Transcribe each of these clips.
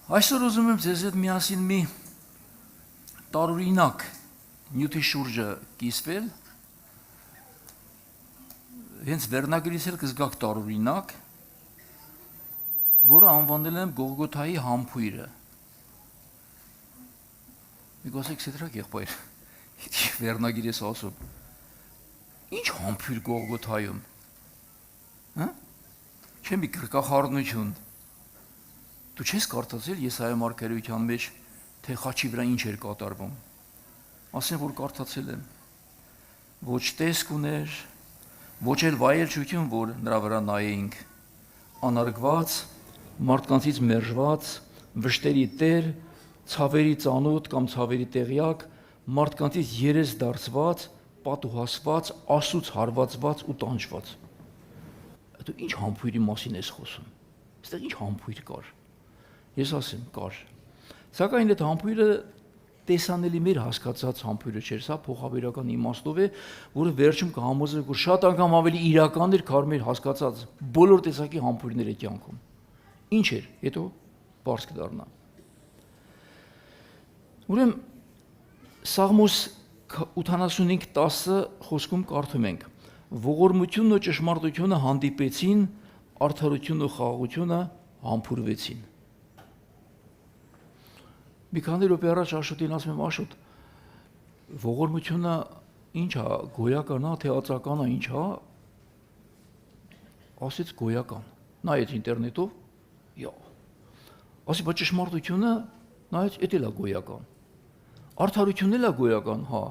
Այսօր ուզում եմ ձեզ հետ միասին մի տարօրինակ նյութի շուրջը կիսվել, հենց վերնագրից էլ կզգաք տարօրինակ, որը անվանել եմ Գողգոթայի համբույրը։ Մի գոսեք սետրակ եղբայր, վերնագիր ես ասում, ինչ համբույր Գողգոթայում, չէ մի գրկախառնություն, դու չես կարդացել Եսայիա մարգարեության մեջ, թե խաչի վրա ինչ էր կատարվում, ասեմ, որ կարդացել եմ, ոչ տեսք ուներ, ոչ էլ վայելչություն, որ նրա վրա նայեինք, անարգված, մարդկանցից մերժված, վշտերի տեր, ցավերի ծանոթ կամ ցավերի տեղյակ, մարդկանցից երես դարձված, պատուհասված, ասուց հարվածված ու տանջված։ Դու ինչ համբույրի մասին ես խոսում։ Այստեղ ինչ համբույր կար։ Ես ասեմ, կար։ Սակայն այդ համբույրը տեսանելի մեր հասկացած համբույրը չէր, սա փոխաբերական իմաստով է, որը վերջում կհամոզվի, որ շատ անգամ ավելի իրական էր, քան մեր հասկացած բոլոր տեսակի համբույրները կյանքում։ Ինչ էր, հետո բարձ կդառնա։ Ուրեմն Սաղմոս 85:10 խոսքում կարդում ենք. ողորմությունն ու ճշմարտությունը հանդիպեցին, արդարությունն ու խաղաղությունը համբուրվեցին։ Մի քանի րոպե առաջ Աշոտին ասում եմ, Աշոտ, ողորմությունը ինչ է, գոյական է, թե ածական է, ինչ է, ասեց գոյական, նայեց ինտերնետով, ասի, բայց ճշմարտությունը նայեց, էդ էլ է գոյական, արդարությունն էլ է գոյական, հա,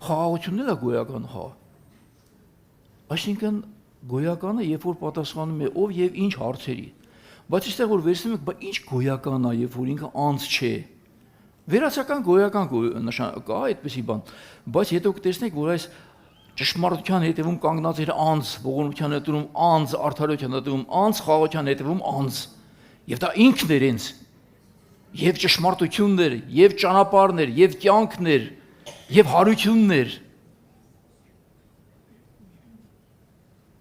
խաղաղությունն էլ է գոյական, հա, այսինքն գոյականը, երբ որ պատասխանում է ով եւ ինչ հարցերի, բայց այստեղ որ վերցնում եք, բայց ինչ գոյական է, երբ որ ինքը անձ չէ, վերացական գոյական նշան կա այդպեսի բան, բայց հետո կտեսնեք, որ այս ճշմարտության հետևում կանգնած էր անձ, ողորմության հետևում անձ, արդարության հետևում անձ, խաղաղության հետևում անձ, եւ դա ինքն էր ինձ, եւ ճշմարտությունն էր, եւ ճանապարհն էր, եւ կյանքն էր, եւ հարությունն էր։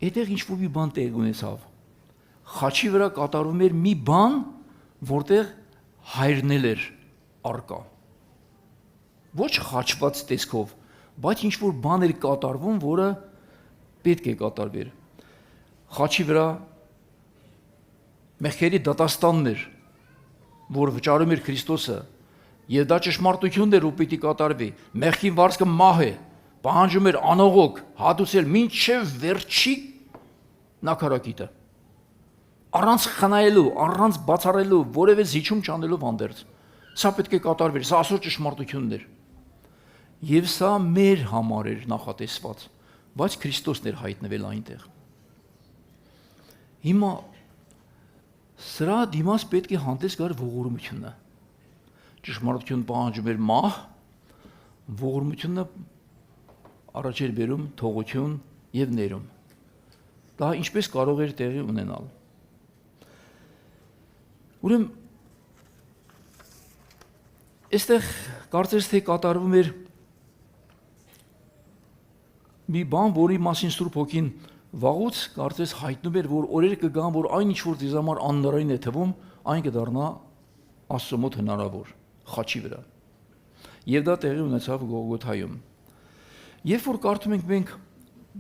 Այդտեղ ինչ-որ մի բան տեղ ունեցավ։ Խաչի վրա կատարվում էր մի բան, որտեղ հայրնել էր արկա։ Ոչ խաչված տեսքով, բայց ինչ-որ բան էր կատարվում, որը պետք է կատարվեր։ Խաչի վրա մեղքերի դատաստանն էր, որ վճարում էր Քրիստոսը, եւ դա ճշմարտությունն էր, ու պիտի կատարվի։ Մեղքին վարձքը մահ է, պահանջում էր անողոք, հատուցել մինչև վերջի նաքարակիտը։ Առանց խնայելու, առանց բացառելու, որևէ զիջում չանելով հանդերձ։ Սա պետք է կատարվեր, սա ասոր ճշմարտությունն էր։ Եվ սա մեր համար էր նախատեսված, բայց Քրիստոսն էր հայտնվել այնտեղ։ Հիմա սրա դիմաց պետք է հանդես գար ողորմությունը։ Ճշմարտություն պահանջում էր մահ, ողորմությունը առաջ էր բերում թողություն եւ ներում։ Դա ինչպես կարող էր տեղի ունենալ։ Ուրեմն այստեղ կարծես թե կատարվում էր մի բան, որի մասին Սուրբ Հոգին վաղուց կարծես հայտնում էր, որ օրեր կգան, որ այն ինչ որ ձեզ համար անհնարին է թվում, այն կդառնա Աստծո մոտ հնարավոր, խաչի վրա։ Եվ դա տեղի ունեցավ Գողգոթայում։ Երբ որ կարդում ենք մենք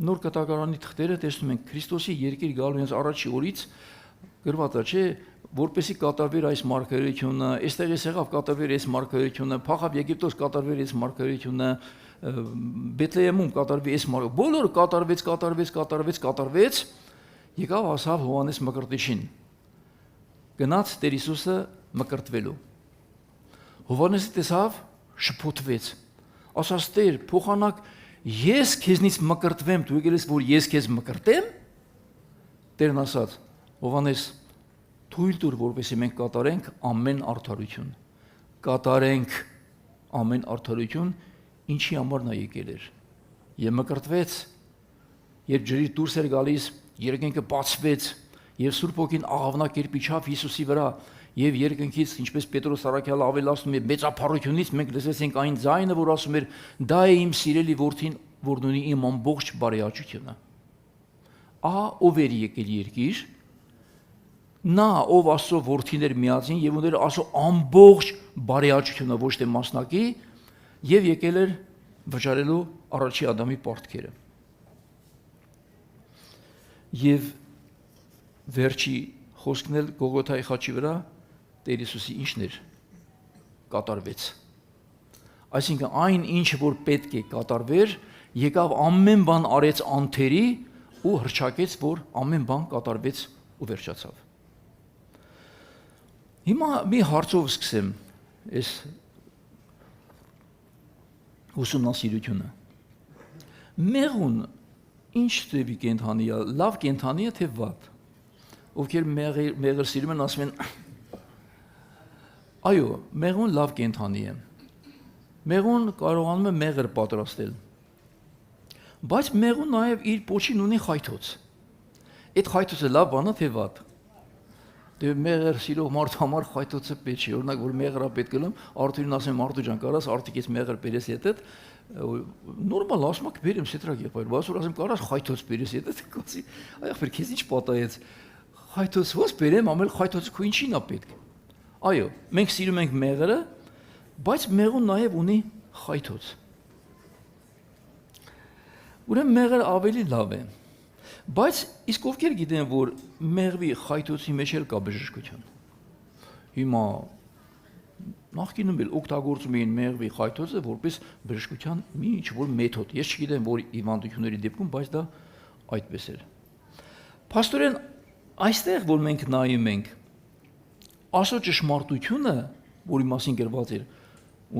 նոր կտակարանի թղթերը, տեսնում ենք Քրիստոսի երկիր գալու հենց առաջի օրից գրված է, չէ, որպեսի կատարվեր այս մարգարեությունը, այստեղ էս եղավ կատարվեր այս մարգարեությունը, փախավ Եգիպտոս կատարվեր այս մարգարեությունը, Բեթլեհեմում կատարվի այս մարգարեությունը, բոլորը կատարվեց, եկավ հասավ Հովհաննես Մկրտիչին, գնաց Տեր Հիսուսը մկրտվելու։ Հովհաննեսը տեսավ, շփոթվեց, ասաց Տեր, փոխանակ ես քեզնից մկրտվեմ, դու եկել ես, որ ես քեզ մկրտեմ։ Տերն ասաց, Հովհաննես, թույլ տուր, որպեսզի մենք կատարենք ամեն արդարություն։ Կատարենք ամեն արդարություն, ինչի համար նա եկել էր։ Եվ մկրտվեց, երբ ջրի դուրս էր գալիս, երկինքը բացվեց, եւ Սուրբ Հոգին աղավնակերպ իջավ Հիսուսի վրա, եւ երկնքից, ինչպես Պետրոս առաքյալը ավելացնում է, մեծափառությունից մենք լսեցինք այն ձայնը, որ ասում էր. «Դա է իմ սիրելի որդին, որն ունի իմ ամբողջ բարեհաճությունը»։ Ահա ով էր եկել երկիր, նա ով Աստծո որդիներ միածին եւ ուներ Աստծո ամբողջ բարեհաճությունը ոչ թե մասնակի եւ եկել էր վճարելու առաջի Ադամի պարտքերը։ Եվ վերջի խոսքն էլ Գողգոթայի խաչի վրա Տեր Հիսուսի ինչն էր կատարվեց։ Այսինքն այն ինչը որ պետք է կատարվեր, եկավ ամեն բան արեց անթերի ու հրճակեց, որ ամեն բան կատարվեց ու վերջացավ։ Հիմա մի հարցով սկսեմ այս ուսումնասիրությունը։ Մեղուն ինչ տիպի կենդանի է, լավ կենդանի է թե վատ։ Ովքեր մեղր սիրում են, ասում են այո, մեղուն լավ կենդանի է։ Մեղուն կարողանում է մեղր պատրաստել։ Բայց մեղուն նաև իր պոչին ունի խայթոց։ Այդ խայթոցը լավ բան է թե վատ։ Դե մեղր սիրող մարդու համար խայթոցը պետք չէ։ Օրինակ որ մեղրը պետք է լամ, Արթուրին ասեմ Արթուր ջան, կարաս արտիկից մեղր բերես հետդ, նորմալ ասում եք բերեմ սետրակ եղբայր, բայց որ ասեմ կարաս խայթոց բերես հետդ, կասի, այախր քեզ ինչ պատահեց։ Խայթոց ո՞ս բերեմ, ամեն խայթոցը քո ինչին է պետք։ Այո, մենք սիրում ենք մեղրը, բայց մեղուն նաև ունի խայթոց։ Ուրեմն մեղրը ավելի լավ է։ Բայց իսկ ովքեր գիտեն, որ մեղվի խայթոցի մեջ էլ կա բժշկություն։ Հիմա նախկինում էլ օգտագործում էին մեղվի խայթոցը որպես բժշկության մի ինչ-որ մեթոդ։ Ես չգիտեմ, որ հիվանդությունների դեպքում, բայց դա այդպես էր։ Փաստորեն այստեղ, որ մենք նայում ենք, Աստծո ճշմարտությունը, որի մասին գրված էր,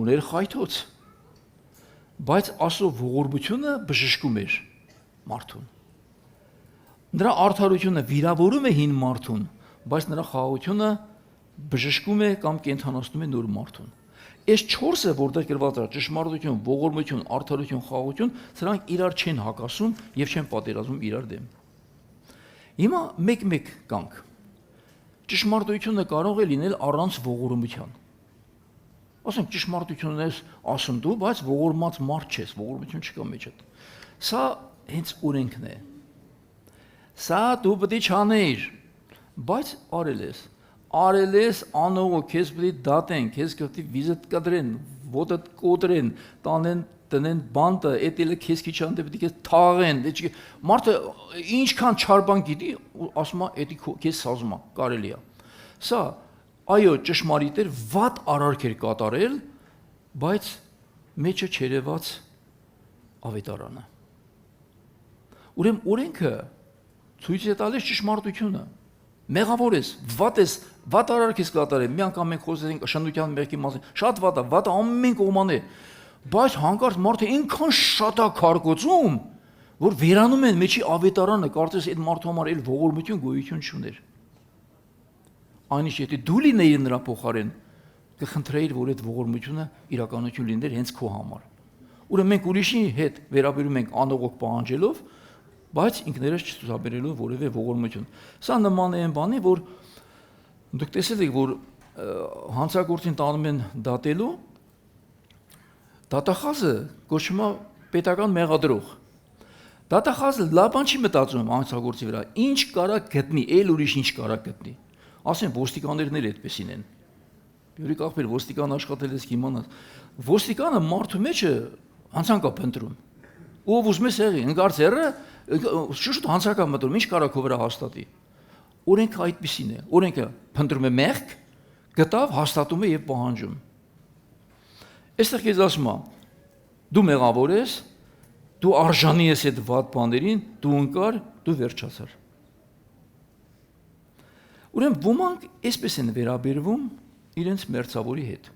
ուներ խայթոց, բայց Աստծո ողորմությունը բժշկում էր մարդուն։ Նրա արդարությունը վիրավորում է հին մարդուն, բայց նրա խաղաղությունը բժշկում է կամ կենդանացնում է նոր մարդուն։ Այս 4-ը, որտեղ գրված է ճշմարտություն, ողորմություն, արդարություն, խաղաղություն, սրանք իրար չեն հակասում եւ չեն պատերազմում իրար դեմ։ Հիմա մեկ-մեկ կանք։ Ճշմարտությունը կարող է լինել առանց ողորմության։ Ասենք ճշմարտությունն ես ասում դու, բայց ողորմած մարդ չես, ողորմություն չկա մեջդ։ Սա հենց օրենքն է։ Սա դու պետք է չանեիր, բայց արել ես անողը քեզ պետք է դատեն, քեզ պետք է վիզիտ կադրեն, ոտդ կոտրեն, տանեն, տնեն բանտը, էտելը քեզ քիչան դե պետք է թաղեն, դե մարդը ինչքան չար բան գիտի, ասում է էդի քեզ սազում է, կարելի է։ Սա այո, ճշմարիտ էր, վատ արարք էր կատարել, բայց մեջը չերևաց ավետարանը։ Ուրեմն օրենքը ցույց է տալիս ճշմարտությունը։ Մեղավոր ես, վատ արարք ես կատարել։ Մի անգամ մենք խոսեցինք շնության մեղքի մասին։ Շատ վատ է ամեն կողման է։ Բայց հանկարծ մարդը այնքան շատ է քարկոծում, որ վերանում են մեջի ավետարանը, կարծես այդ մարդու համար էլ ողորմություն գոյություն չուներ։ Այնիշ եթե դու լինեիր նրա փոխարեն, կխնդրեիր, որ այդ ողորմությունը իրականություն լիներ հենց քո համար։ Ուրեմն մենք ուրիշի հետ վերաբերում ենք անողոք պահանջելով, բայց ինքներս չցուցաբերելով որևէ ողորմություն։ Սա նման է այն բանի, որ դուք տեսել եք, որ հանցագործին տանում են դատելու, դատախազը կոչվում է պետական մեղադրող։ Դատախազը լավ բան չի մտածում հանցագործի վրա, ինչ կարա գտնի, այլ ուրիշ ինչ կարա գտնի։ Ասեն ոստիկաններն էլ այդպեսին են։ Յուրի կախբեր ոստիկան աշխատել ես կիմանաս։ Ոստիկանը մարդու մեջը հանցանք է փնտրում։ Ով ուզում է սեղի, ընկարծերը շուտ հանցանք է մտնում, ինչ կարա քո վրա հաստատի։ Օրենքը այդպեսին է։ Օրենքը փնտրում է մեղք, գտավ, հաստատում է եւ պահանջում։ Այստեղ ես ասում եմ, դու մեղավոր ես, դու արժանի ես այդ վատ բաներին, դու ընկար, դու վերջացար։ Ուրեմն ոմանք այսպես են վերաբերվում իրենց մերձավորի հետ։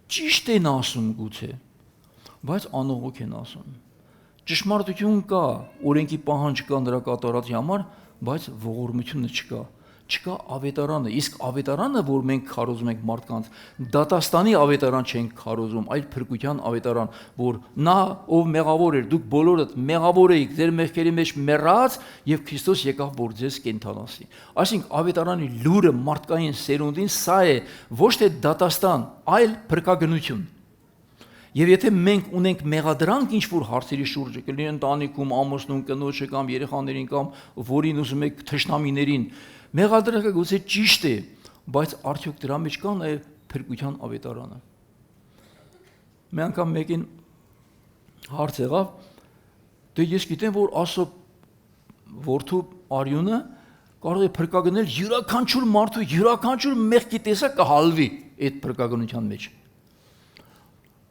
Ճիշտ են ասում գուցե, բայց անողոք են ասում։ Ճշմարտություն կա, օրենքի պահանջ կա նրա կատարածի համար, բայց ողորմությունը չկա։ Չկա ավետարանը, իսկ ավետարանը, որ մենք քարոզում ենք մարդկանց, դատաստանի ավետարան չենք քարոզում, այլ փրկության ավետարան, որ նա ով մեղավոր էր, դուք բոլորդ մեղավոր էիք, ձեր մեղքերի մեջ մեռած եւ Քրիստոս եկավ որ ձեզ կենթանացի։ Այսինքն ավետարանի լուրը մարդկային սերունդին սա է, ոչ թե դատաստան, այլ փրկագնություն։ Եվ եթե մենք ունենք մեղադրանք ինչ-որ հարցերի շուրջը, կլինի ընտանիքում, ամուսնուն, կնոջը կամ երեխաներին կամ որին ուզում եք թշնամիներին, Մեղադրակը գուցե ճիշտ է, բայց արդյոք դրա մեջ կա նաև փրկության ավետարանը։ Մի անգամ մեկին հարց եղավ, դե ես գիտեմ, որ Աստծո որդու արյունը կարող է փրկագնել յուրաքանչյուր մարդու յուրաքանչյուր մեղքի տեսակ կհալվի այդ փրկագնության մեջ։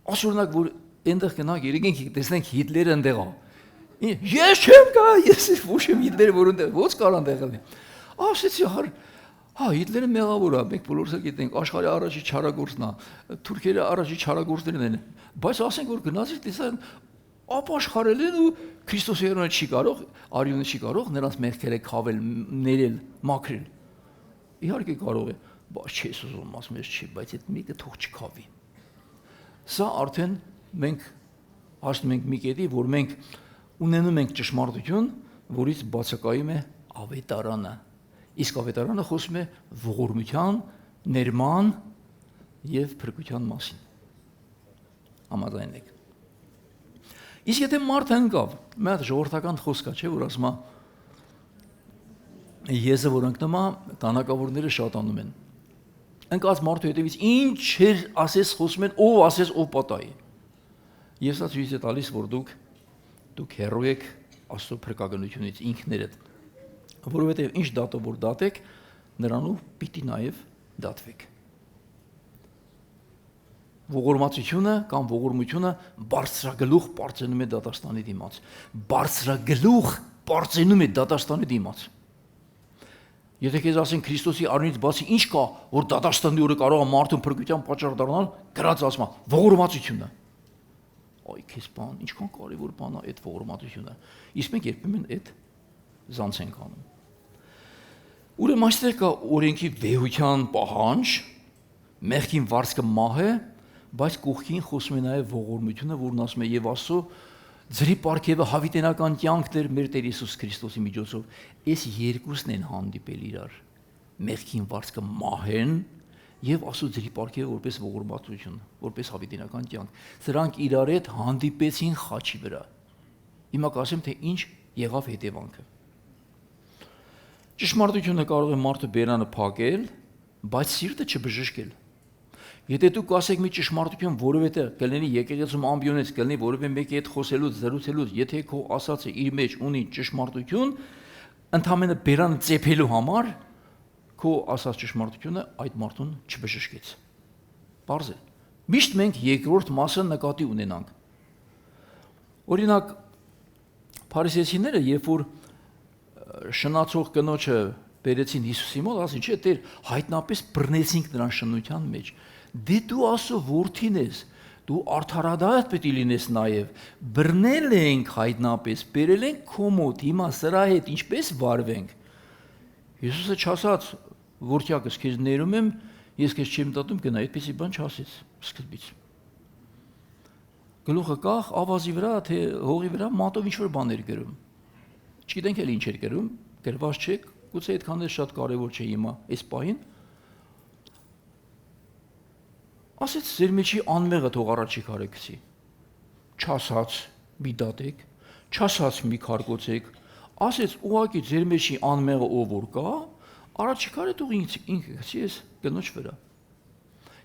Ասորնակ որ այնտեղ գնանք երեքենք տեսնենք Հիտլերը այնտեղ է։ Ես չեմ գա, ես ոչ եմ Հիտլերը որ այնտեղ ո՞ց կարող այնտեղ լինի։ Ասեցի հա Հիտլերը մեղավոր է, մենք բոլորս էլ գիտենք, աշխարհի առաջի չարագործն է, թուրքերը առաջի չարագործներն են, բայց ասենք որ գնացի տեսան ապաշխարել են ու Քրիստոսի երանը չի կարող, արյունը չի կարող նրանց մեղքերը քավել, ներել, մաքրել։ Իհարկե կարող է, բայց չես ուզում ասում ես չի, բայց այդ մեկը թող չքավի։ Սա արդեն մենք հասնում ենք մի կետի, որ մենք ունենում ենք ճշմարտություն, որից բացակայում է ավետարանը։ Իսկ ավետարանը խոսում է ողորմության, ներման եւ փրկության մասին։ Համաձայն եք։ Իսկ եթե մարդը ընկավ, մի հատ ժողովրդական խոսք է, չէ, որ ասում է եզը որ ընկնում է, տանակավորները շատանում են։ Ընկած մարդու հետևից ինչ էր ասես խոսում են, ով ասես ով պատահի։ Ես դա ցույց է տալիս, որ դուք հեռու եք Աստծո փրկագնությունից ինքներդ, որովհետև ինչ դատով որ դատեք, նրանով պիտի նաև դատվեք։ Ողորմածությունը կամ ողորմությունը բարձրագլուխ պարծենում է դատաստանի դիմաց։ Բարձրագլուխ պարծենում է դատաստանի դիմաց։ Եթե քեզ ասեն Քրիստոսի արյունից բացի ինչ կա, որ դատաստանի օրը կարող է մարդուն փրկության պատճառ դառնալ, գրած ասում է ողորմածությունը։ Այ քեզ բան, ինչքան կարևոր բան է այդ ողորմածությունը։ Իսկ մենք երբեմն այդ զանց ենք անում։ Ուրեմն այստեղ կա օրենքի վեհության պահանջ, մեղքին վարձքը մահ է, բայց կողքին խոսում է նաև ողորմությունը, որն ասում է եւ Աստծո ձրի պարգևը հավիտենական կյանքն էր մեր Տեր Հիսուս Քրիստոսի միջոցով։ Այս երկուսն են հանդիպել իրար։ Մեղքին վարձքը մահեն եւ Աստծո ձրի պարգևը որպես ողորմածություն, որպես հավիտենական կյանք։ Սրանք իրար հետ հանդիպեցին խաչի վրա։ Հիմա կասեմ, թե ինչ եղավ հետևանքը։ Ճշմարտությունը կարող է մարդը բերանը փակել, բայց սիրտը չբժշկել։ Եթե դուք ասեք մի ճշմարտություն, որովհետեւ կլինի եկեղեցում ամբիոնից, կլինի որևէ մեկի հետ խոսելուց, զրուցելուց, եթե քո ասածը իր մեջ ունի ճշմարտություն, ընդհանրապես բերանը ծեփելու համար քո ասած ճշմարտությունը այդ մարդուն չբժշկեց։ Պարզ է։ Միշտ մենք երկրորդ մասը նկատի ունենանք։ Օրինակ, փարիսեցիները, երբ որ շնացող կնոջը բերեցին Հիսուսի մոտ, ասին, չէ, Տեր, հայտնապես բռնեցինք նրան շնության մեջ։ Դե դու Աստծո որդին ես, դու արդարադատ պետք է լինես նաև։ Բռնել ենք հայտնապես, բերել ենք քո մոտ, հիմա սրա հետ ինչպես վարվենք։ Հիսուսը չասաց, որդյակս քեզ ներում եմ, ես քեզ չեմ դատում, գնա, այդպեսի բան չասեց սկզբից։ Գլուխը կախ, ավազի վրա, թե հողի վրա մատով ինչ-որ բաներ գրում։ Չգիտենք էլ ինչ էր գրում, գրված չէ, գուցե այդքան էլ շատ կարևոր չէ հիմա այս պահին։ Ասեց ձեր մեջի անմեղը թող առաջի քարը գցի։ Չասաց մի դատեք, չասաց մի քարկոցեք, ասեց ուղակի ձեր մեջի անմեղը ով որ կա, առաջի քարը թող ինքը գցի այս կնոջ վրա։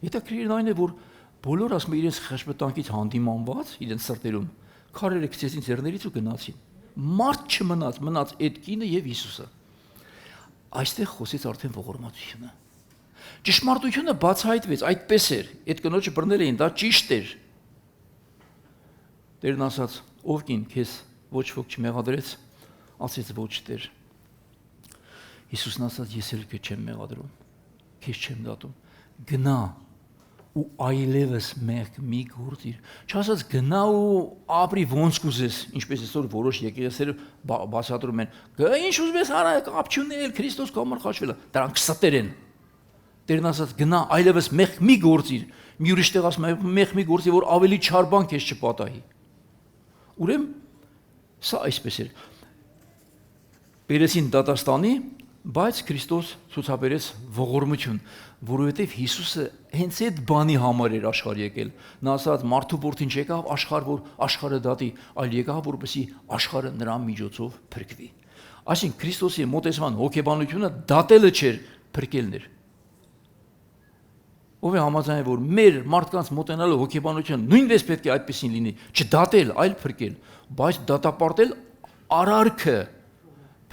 Հետաքրքիրն այն է, որ բոլոր ասում իրենց խեղճվտանգից հանդիմանված, իրենց սրտերում քարերը գցեցին ձեռներից ու գնացին։ Մարդ չմնաց, մնաց այդ կինը եւ Հիսուսը։ Այստեղ խոսեց արդեն ողորմածությունը։ Ճշմարտությունը բացահայտվեց, այդպես էր, այդ կնոջը բռնել էին, դա ճիշտ էր։ Տերն ասաց, ով կին, քեզ ոչ ոք չմեղադրեց, ասեց ոչ Տեր։ Հիսուսն ասաց, ես էլ քեզ չեմ մեղադրում, քեզ չեմ դատում, գնա ու այլևս մեղք մի գործիր։ Չասած գնա ու ապրի ոնց կուզես, ինչպես այսօր որոշ եկեղեցիներ բացատրում են, ինչ ուզում ես արա, կապ չունի, Քրիստոս կամար խաչվել է, դրանք ստեր են։ Տերն ասաց գնա այլևս մեղք մի գործիր, մի ուրիշ տեղ ասում է մեղք մի գործի, որ ավելի չար բան քեզ չպատահի։ Ուրեմն սա այսպես էր։ Բերեցին դատաստանի, բայց Քրիստոս ցուցաբերեց ողորմություն, որովհետև Հիսուսը հենց այդ բանի համար էր աշխարհ եկել։ Նա ասաց մարդու որդին չեկավ աշխարհ, որ աշխարհը դատի, այլ եկավ որպեսզի աշխարհը նրա միջոցով փրկվի։ Այսինքն Քրիստոսի մոտեցման հոգեբանությունը դատելը չէր, փրկելն էր։ Ով է համաձայն, որ մեր մարդկանց մոտենալու հոգեբանությունը նույնպես պետք է այդպեսին լինի, չդատել, այլ փրկել, բայց դատապարտել արարքը,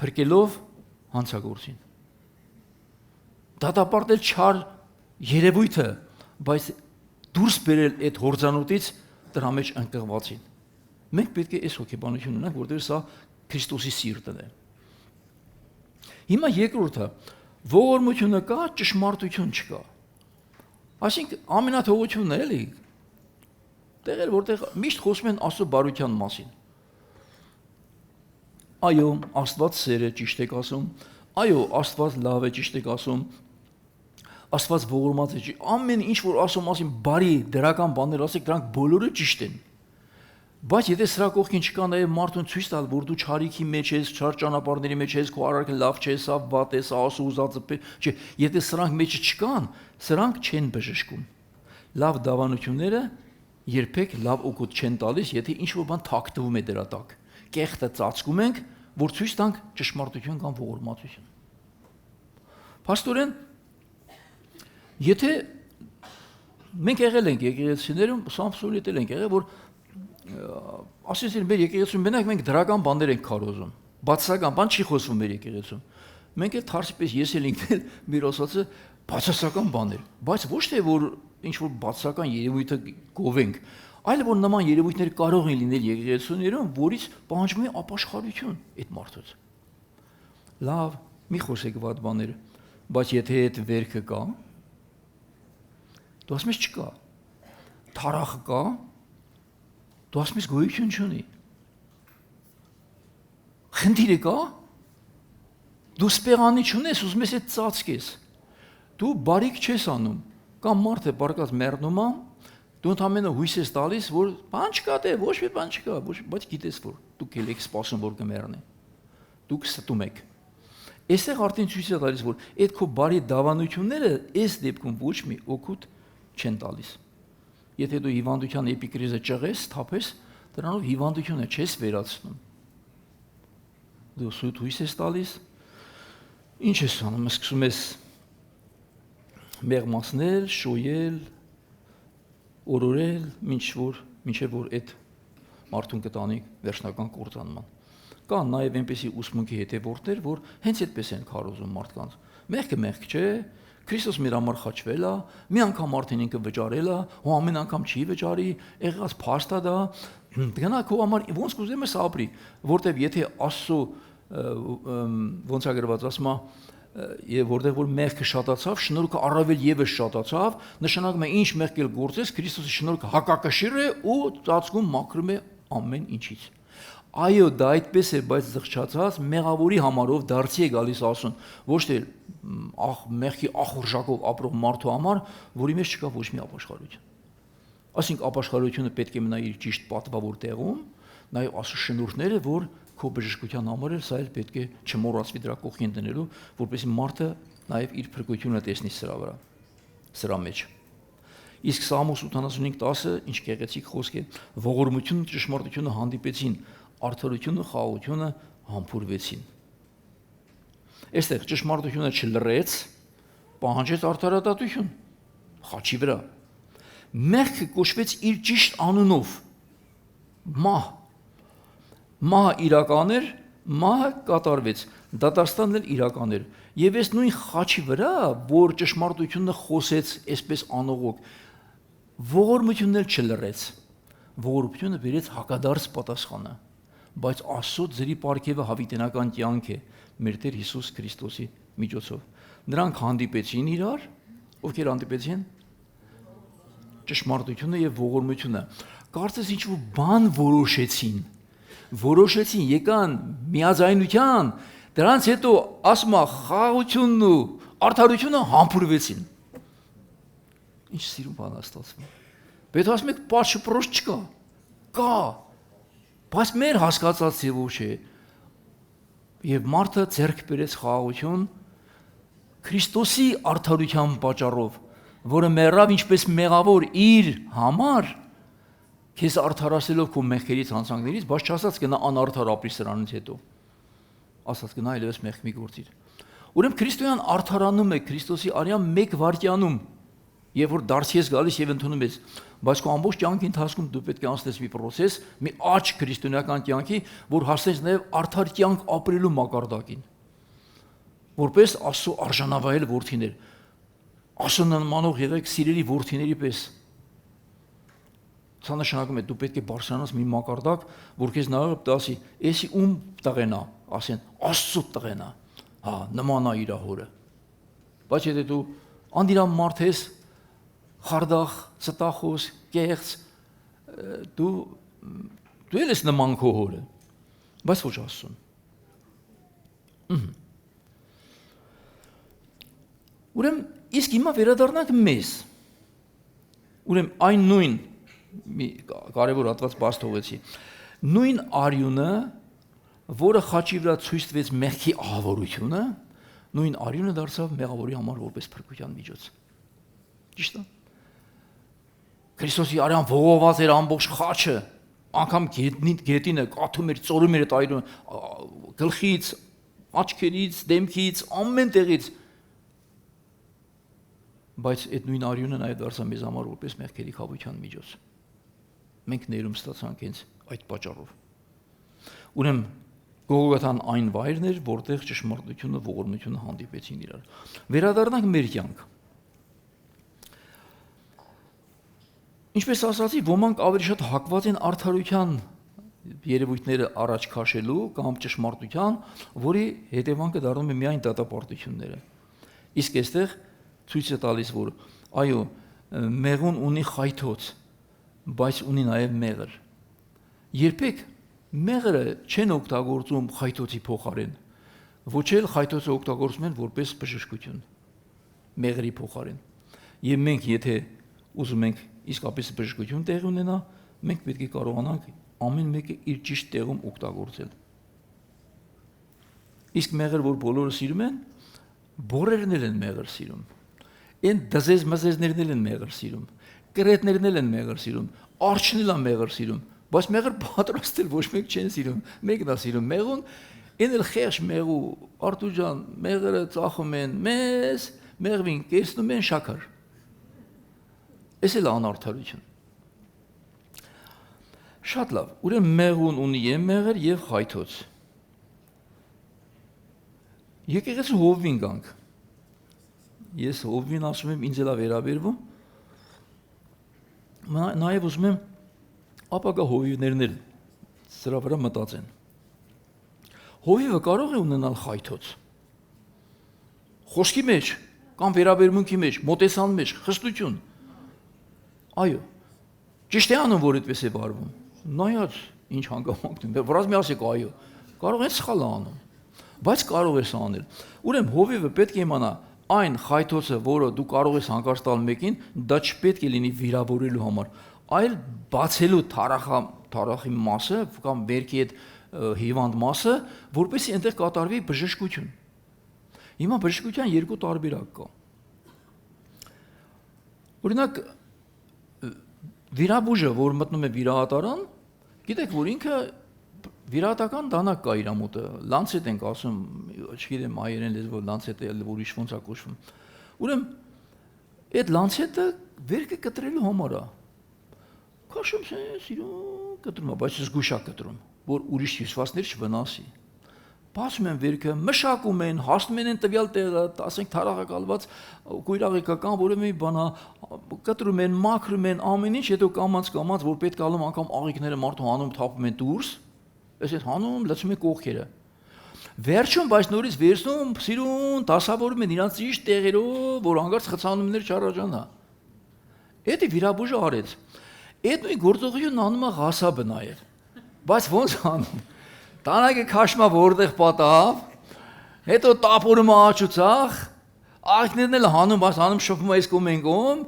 փրկելով հանցագործին։ Դատապարտել չար երևույթը, բայց դուրս բերել այդ հորձանուտից դրա մեջ ընկղվածին։ Մենք պետք է այս հոգեբանությունը ունենանք, որտեղ սա Քրիստոսի սիրտն է։ Հիմա երկրորդը, ողորմությունը կա, ճշմարտություն չկա։ Այսինքն ամենաթողությունն է, էլի։ Տեղեր, որտեղ միշտ խոսում են Աստծո բարության մասին։ Այո, Աստված սեր է, ճիշտ եք ասում։ Այո, Աստված լավ է, ճիշտ եք ասում։ Աստված ողորմած է, ամեն ինչ որ Աստծո մասին բարի դրական բաներ ասեք, դրանք բոլորը ճիշտ են։ Բայց եթե սրա կողքին չկա նաև մարդուն ցույց տալ, որ դու չարիքի մեջ ես, չար ճանապարհների մեջ ես, քո արարքը լավ չէ, սա վատ է, սա ասու ուզածը, չէ, եթե սրանք մեջը չկան, սրանք չեն բժշկում։ Լավ դավանությունները երբեք լավ օգուտ չեն տալիս, եթե ինչ-որ բան թաքնվում է դրա տակ։ Կեղտը ծածկում ենք, որ ցույց տանք ճշմարտություն կամ ողորմածություն։ Փաստորեն, եթե մենք եղել ենք եկեղեցիներում, սամսոլիտել ենք եղել, որ ասեցին մեր եկեղեցում մենակ մենք դրական բաներ ենք քարոզում, բացասական բան չի խոսվում մեր եկեղեցում։ Մենք էլ թարսիպես ես էլ ինքն մեր ասածը բացասական բաներ, բայց ոչ թե որ ինչ որ բացասական երևույթը գովենք, այլ որ նման երևույթներ կարող են լինել եկեղեցիներում, որից պահանջվում է ապաշխարություն այդ մարդուց։ Լավ, մի խոսեք վատ բաներ, բայց եթե այդ վերքը կա, դու ասում ես չկա։ Թարախը կա, դու ասում ես գոյություն չունի։ Խնդիրը կա, դու սպեղանի չունես, ուզում ես այդ ծածկես։ Դու բարիք չես անում, կամ մարդը բարկած մեռնում է, դու ընդամենը հույս ես տալիս, որ բան չկա դե, ոչ մի բան չկա, բայց գիտես որ դուք եք սպասում որ կմեռնի։ Դուք ստում եք։ Այստեղ արդեն ցույց է տալիս, որ այդ քո բարի դավանությունները այս դեպքում ոչ մի օգուտ չեն տալիս։ Եթե դու հիվանդության էպիկրիզը ճղես, թափես, դրանով հիվանդությունը չես վերացնում։ Դու սուտ հույս ես տալիս, ինչ ես անում, սկսում ես մեղմացնել, շոյել, օրորել, մինչև որ այդ մարդուն կտանի վերջնական կործանման։ Կան նաև այնպեսի ուսմունքի հետևորդներ, որ հենց այդպես են քարոզում մարդկանց։ Մեղքը մեղք չէ, Քրիստոս մեր համար խաչվել է, մի անգամ արդեն ինքը վճարել է, ու ամեն անգամ չի վճարի, եղած փաստ է դա, գնա քո համար ոնց կուզեմ ես ապրի, որտեվ եթե Աստծո ոնց է գրված ասում է, որտեղ որ մեղքը շատացավ, շնորհքը առավել եւս շատացավ, նշանակում է ինչ մեղք էլ գործես, Քրիստոսի շնորհքը հակակշիռ է ու ծածկում մաքրում է ամեն ինչից։ Այո, դա այդպես է, բայց զղջացած մեղավորի համարով դարձի է գալիս ասուն, ոչ թե մեղքի ախորժակով ապրող մարդու համար, որի մեջ չկա ոչ մի ապաշխարություն։ Այսինքն ապաշխարությունը պետք է մնա իր ճիշտ պատվավոր տեղում, նաև Աստծո շնորհները, որ քո բժշկության համար էլ սա էլ պետք է չմոռացվի դրա կողքին դնելու, որպեսզի մարդը նաև իր փրկությունը տեսնի սրա մեջ։ Իսկ Սամուս 85:10 ինչ գեղեցիկ խոսք է, ողորմությունը, ճշմարտությունը հանդիպեցին, արդարությունը, խաղաղությունը համբուրվեցին։ Այստեղ ճշմարտությունը չլռեց, պահանջեց արդարադատություն, խաչի վրա։ Մեղքը կոչվեց իր ճիշտ անունով, մահ։ Մահը իրական էր, մահը կատարվեց, դատաստանն էլ իրական էր։ Եվ այս նույն խաչի վրա, որ ճշմարտությունը խոսեց այսպես անողոք, ողորմությունն էլ չլռեց, ողորմությունը բերեց հակադարձ պատասխանը, բայց Աստծո ձրի պարգևը հավիտենական կյանք է մեր Տեր Հիսուս Քրիստոսի միջոցով։ Նրանք հանդիպեցին իրար, ովքեր հանդիպեցին ճշմարտությունը եւ ողորմությունը։ Կարծես ինչ-որ բան որոշեցին, եկան միաձայնության, դրանց հետո ասում է խաղաղությունն ու արդարությունը համբուրվեցին։ Ինչ սիրուն բան է ստացվում։ Պետք է ասում եք պարշպրոշ չկա, կա, բայց մեր հասկացած ձևով չէ։ Եվ մարդը ձեռք բերեց խաղաղություն Քրիստոսի արդարության պատճառով, որը մեռավ ինչպես մեղավոր իր համար, քեզ արդարացնելով քո մեղքերից, հանցանքներից, բայց չասած գնա անարդար ապրի սրանից հետո։ ասած գնա այլևս մեղք մի գործիր։ Ուրեմն քրիստոնյան արդարանում է Քրիստոսի արյան մեկ վայրկյանում, երբ որ դարձի ես գալիս եւ ընդունում ես, բայց քո ամբողջ կյանքի ընթացքում դու պետք է անցնես մի process, մի աճ քրիստոնեական կյանքի, որ հասնես նաեւ արդար կյանք ապրելու մակարդակին։ Որպես Աստծո արժանավայել որդիներ, Աստծոնմանող եղեք սիրելի որդիների պես։ Սա նշանակում է դու պետք է բարձրանաս մի մակարդակ, որ քեզ նայող տասի, էսի ում տղեն է, ասեն Աստծո տղեն է, հա, նման է իր հորը։ Բայց եթե դու անդիրամ մարդ ես, խարդախ, ստախոս, կեղծ, դու էլ ես նման քո հորը, բայց ոչ Աստծուն։ Ուրեմն իսկ հիմա վերադառնանք մեզ։ Ուրեմն այն նույն մի կարևոր հատված բաց թողեցի։ Նույն արյունը, որը խաչի վրա ցույց տվեց մեղքի ահավորությունը, նույն արյունը դարձավ մեղավորի համար որպես փրկության միջոց։ Ճիշտ է։ Քրիստոսի արյան ողողված էր ամբողջ խաչը, անգամ գետինը կաթում էր, ծորում էր այդ արյունը, գլխից, աչքերից, դեմքից, ամեն տեղից։ Բայց այդ նույն արյունը նաև դարձավ մեզ համար որպես մեղքերի խաբության միջոց։ Մենք ներում ստացանք հենց այդ պատճառով։ Ուրեմն Գողգոթան այն վայրն էր, որտեղ ճշմարտությունը, ողորմությունը հանդիպեցին իրար։ Վերադառնանք մեր կյանք։ Ինչպես ասացի, ոմանք ավելի շատ հակված են արդարության երևույթները առաջ քաշելու կամ ճշմարտության, որի հետևանքը դառնում է միայն դատապարտությունները։ Իսկ այստեղ ցույց է տալիս, որ այո, մեղուն ունի խայթոց, բայց ունի նաև մեղր։ Երբեք մեղրը չեն օգտագործում խայթոցի փոխարեն, ոչ էլ խայթոցը օգտագործում են որպես բժշկություն, մեղրի փոխարեն։ Եվ մենք, եթե ուզում ենք իսկապես բժշկություն տեղի ունենա, մենք պետք է կարողանանք ամեն մեկը իր ճիշտ տեղում օգտագործել։ Իսկ մեղր, որ բոլորը սիրում են, բորերն են մեղր սիրում։ Այն դզեզ մզեզներն են մեղր սիրում, կրետներն են մեղր սիրում, արջն էլ մեղր սիրում, բայց մեղր պատրաստել ոչ մեկ չեն սիրում, մեկն է սիրում մեղուն, այն էլ խեղճ մեղու, Արտուր ջան, մեղրը ծախում են մեզ, մեղվին կեսնում են շաքար։ Էս էլ անարդարություն։ Շատ լավ, ուրեմն մեղուն ունի եւ մեղր եւ խայթոց։ Եկեղեցու հովվին գանք։ Ես հովվին ասում եմ, ինձ էլ է վերաբերվում, նաև ուզում եմ ապագա հովիվներն էլ սրա վրա մտածեն։ Հովիվը կարող է ունենալ խայթոց, խոսքի մեջ, կամ վերաբերմունքի մեջ, մոտեցան մեջ, խստություն։ Այո, ճիշտ է անում, որ այդպես է վարվում։ Նայած, ինչ հանգամանքն է, վրազ մի ասեք այո, կարող է սխալ անում, բայց կարող է սա անել։ Ուրեմն հովիվը պետք է իմանա այն խայթոցը, որը դու կարող ես հանկարծ տալ մեկին, դա չպետք է լինի վիրավորելու համար, այլ բացելու թարախի մասը կամ վերքի այդ հիվանդ մասը, որպեսզի այնտեղ կատարվի բժշկություն։ Հիմա բժշկության երկու տարբերակ կա։ Օրինակ, վիրաբույժը, որ մտնում է վիրահատարան, գիտեք, որ ինքը վիրահատական դանակ կա իր մոտը, լանցետ ենք ասում, չգիտեմ հայերեն լեզվով լանցետ է, ուրիշ ոնց է կոչվում։ Ուրեմն այդ լանցետը վերքը կտրելու համար է։ Քաշում է, սիրուն կտրում է, բայց զգուշ է կտրում, որ ուրիշ հյուսվածներ չվնասի։ Բացում են վերքը, մշակում են, հասնում են տվյալ տեղը, ասենք թարախակալված կույրաղիկական որևէ մի բան, կտրում են, մաքրում են, ամեն ինչ, հետո կամած, որ պետք է ալում անգամ աղիքները մարդու հանում թափում են դուրս, այսպես հանում, լցում են կողքերը։ Վերջում, բայց նորից վերցնում, սիրուն, դասավորում են իրանց ճիշտ տեղերով, որ հանկարծ խցանումներ չառաջանա։ Էդի վիրաբույժը արեց։ Այդ նույն գործողությունն անում է ղասաբը նաև։ Բայց ոնց անում։ Տանակը քաշմա որտեղ պատավ, հետո տապորում աչուցախ, աղիքներն էլ հանում, բայց հանում շփում է այս կոմենկոմ,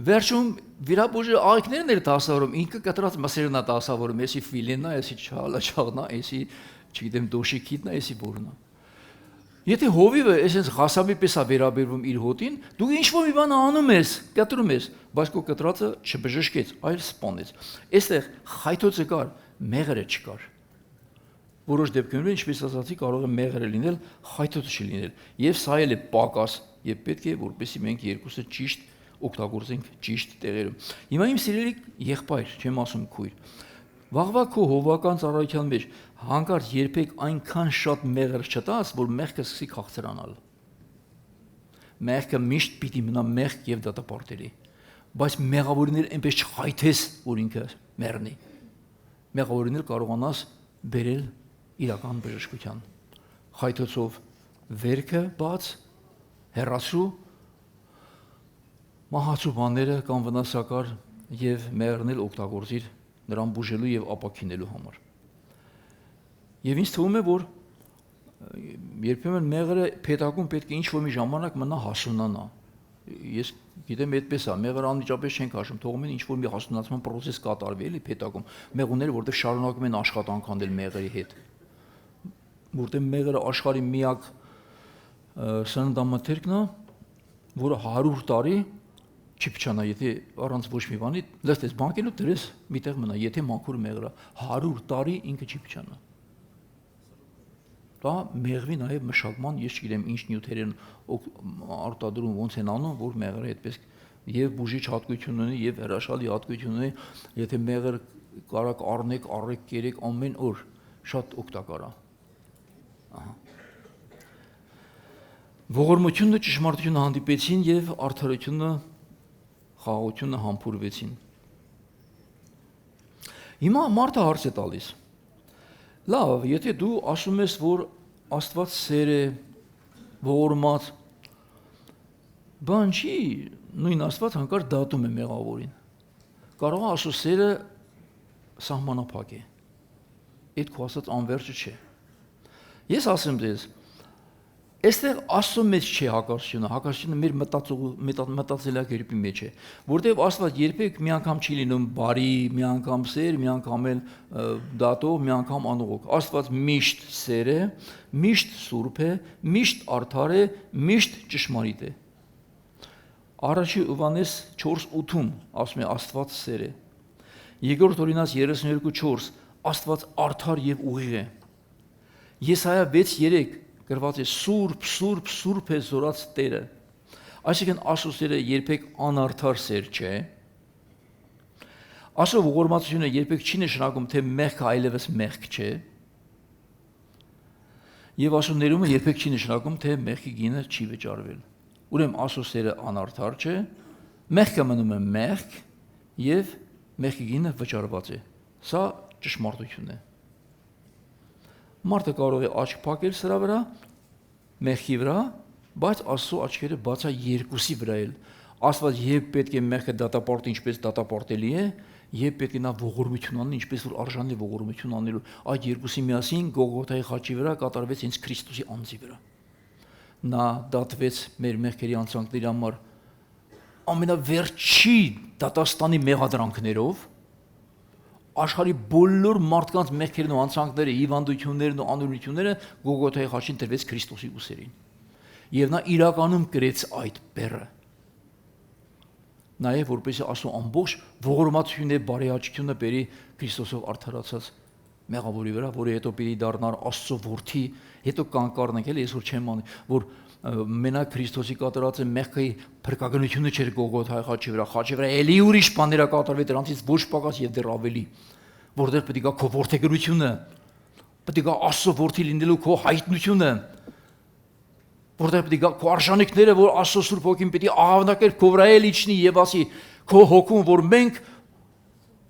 վերջում վիրաբույժը աղիքներն էր դասավորում, ինքը կտրած մսերն է դասավորում, էսի ֆիլենա, էսի չալաչաղնա, էսի, չգիտեմ, դոշիկիտնա, էսի որնա։ Եթե հովիվը այսպես ղասաբի պես է վերաբերվում իր հոտին, դու ինչ-որ մի բան անում ես, կտրում ես, բայց քո կտրածը չբժշկեց, այլ սպանեց։ Այստեղ խայթոցը կար, մեղրը չկար։ Որոշ դեպքերում ինչպես ասացի, կարող է մեղրը լինել, խայթոց չլինել։ Եվ սա էլ է պակաս, եւ պետք է որպեսզի մենք երկուսը ճիշտ օգտագործենք ճիշտ տեղերում։ Հիմա իմ սիրելի եղբայր, չեմ ասում քույր, վաղվա քո հովական ծառայության մեջ հանկարծ երբեք այնքան շատ մեղր չտաս, որ մեղքը սկսի քաղցրանալ։ Մեղքը միշտ պիտի մնա մեղք եւ դատապարտելի, բայց մեղավորներ այնպես չխայթես, որ ինքը մեռնի։ Մեղավորներ կարողանաս բերել իրական բժշկության։ Խայթոցով վերքը բաց, հեռացու մահացու բաները կամ վնասակար եւ մեռնել օգտագործիր նրան բուժելու եւ ապակինելու համար։ Եվ ինձ թվում է, որ երբեմն մեղրը փետակում պետք է ինչ-որ մի ժամանակ մնա հասունանա։ Ես գիտեմ այդպես է, մեղրը անմիջապես չենք հաշվում, թողում են ինչ-որ մի հասունացման process կատարվի, էլի փետակում։ Մեղուները, որտեղ շարունակում են աշխատանք անել մեղրի հետ։ Որտեղ մեղրը աշխարհի միակ սննդամթերքն է, որը 100 տարի չի փչանա, եթե առանց ոչ մի բանի, լսես բանկելու դրես միտեղ մնա, եթե մաքուր մեղրը 100 տարի ինքը չի փչանա։ Դա մեղվի նաև մշակման, ես չգիտեմ ինչ նյութեր են արտադրում, ոնց են անում, որ մեղրը այդպես եւ բուժիչ հատկություն ունի եւ հրաշալի հատկություն ունի, եթե մեղր կարակ առնեք, առեք, կերեք ամեն օր, շատ օգտակար է։ Ահա։ Ողորմությունը, ճշմարտությունը հանդիպեցին եւ արդարությունը, խաղաղությունը համբուրվեցին։ Հիմա մարդը հարց է տալիս. լավ, եթե դու ասում ես, որ Աստված սեր է, ողորմած, բան չի, նույն Աստված հանկարծ դատում է մեղավորին։ Կարող է ասու սերը սահմանափակ է։ Այդ քո ասած անվերջը չէ։ Ես ասեմ ձեզ, այստեղ Աստծո մեջ չէ հակասությունը, հակասությունը մեր մտածելակերպի մեջ է, որտեղ Աստված երբեք մի անգամ չի լինում բարի, մի անգամ սեր, մի անգամ էլ դատող, մի անգամ անողոք։ Աստված միշտ սեր է, միշտ սուրբ է, միշտ արդար է, միշտ ճշմարիտ է։ Առաջի Հովհաննես 4:8-ում ասում է Աստված սեր է։ Երկրորդ Օրինաց 32:4 Աստված արդար եւ ուղիղ է։ Եսայա 6:3 գրված է Սուրբ, Սուրբ, Սուրբ է զորած Տերը։ Այսինքն Աստծո սերը երբեք անարդար սեր չէ։ Աստծո ողորմածությունը երբեք չի նշանակում, թե մեղքը այլևս մեղք չէ։ Եվ Աստծո ներումը երբեք չի նշանակում, թե մեղքի գինը չի վճարվել։ Ուրեմն Աստծո սերը անարդար չէ, մեղքը մնում է մեղք եւ մեղքի գինը վճարված է։ Սա ճշմարտություն է։ Մարդը կարող է աչք փակել սրա վրա, մեղքի վրա, բայց Աստծո աչքերը բաց է երկուսի վրա էլ։ Աստված երբ պետք է մեղքը դատապարտի, ինչպես դատապարտելի է, երբ պետք է նա ողորմություն անի, ինչպես որ արժանի է ողորմություն անելու, այդ երկուսի միասին Գողգոթայի խաչի վրա կատարվեց հենց Քրիստոսի անձի վրա։ Նա դատվեց մեր մեղքերի անցանքների համար ամենավերջի դատաստանի մեղադրանքներով, աշխարհի բոլոր մարդկանց մեղքերն ու անցանքները, հիվանդություններն ու անօրենությունները Գողգոթայի խաչին տրվեց Քրիստոսի ուսերին։ Եվ նա իրականում կրեց այդ բեռը։ Նաև որպեսզի Աստծո ամբողջ ողորմածությունը եւ բարեհաճությունը բերի Քրիստոսով արդարացած մեղավորի վրա, որը հետո պիտի դառնար Աստծո որդի, հետո կանկառնենք, էլի այսօր չեմ անի, որ մենակ Քրիստոսի կատարած մեղքի փրկագնությունը չէր Գողգոթայի խաչի վրա էլի ուրիշ բաներ կատարվի դրանից ոչ պակաս եւ դեռ ավելի, որտեղ պետք է քո որդեգրությունը, պետք է Աստծո որդի լինելու քո հայտնությունը, որտեղ պետք է քո արժանինքները, որ Աստծո Սուրբ Հոգին պետք է աղավնակեր քո վրա էլ իջնի եւ ասի քո հոգում, որ մենք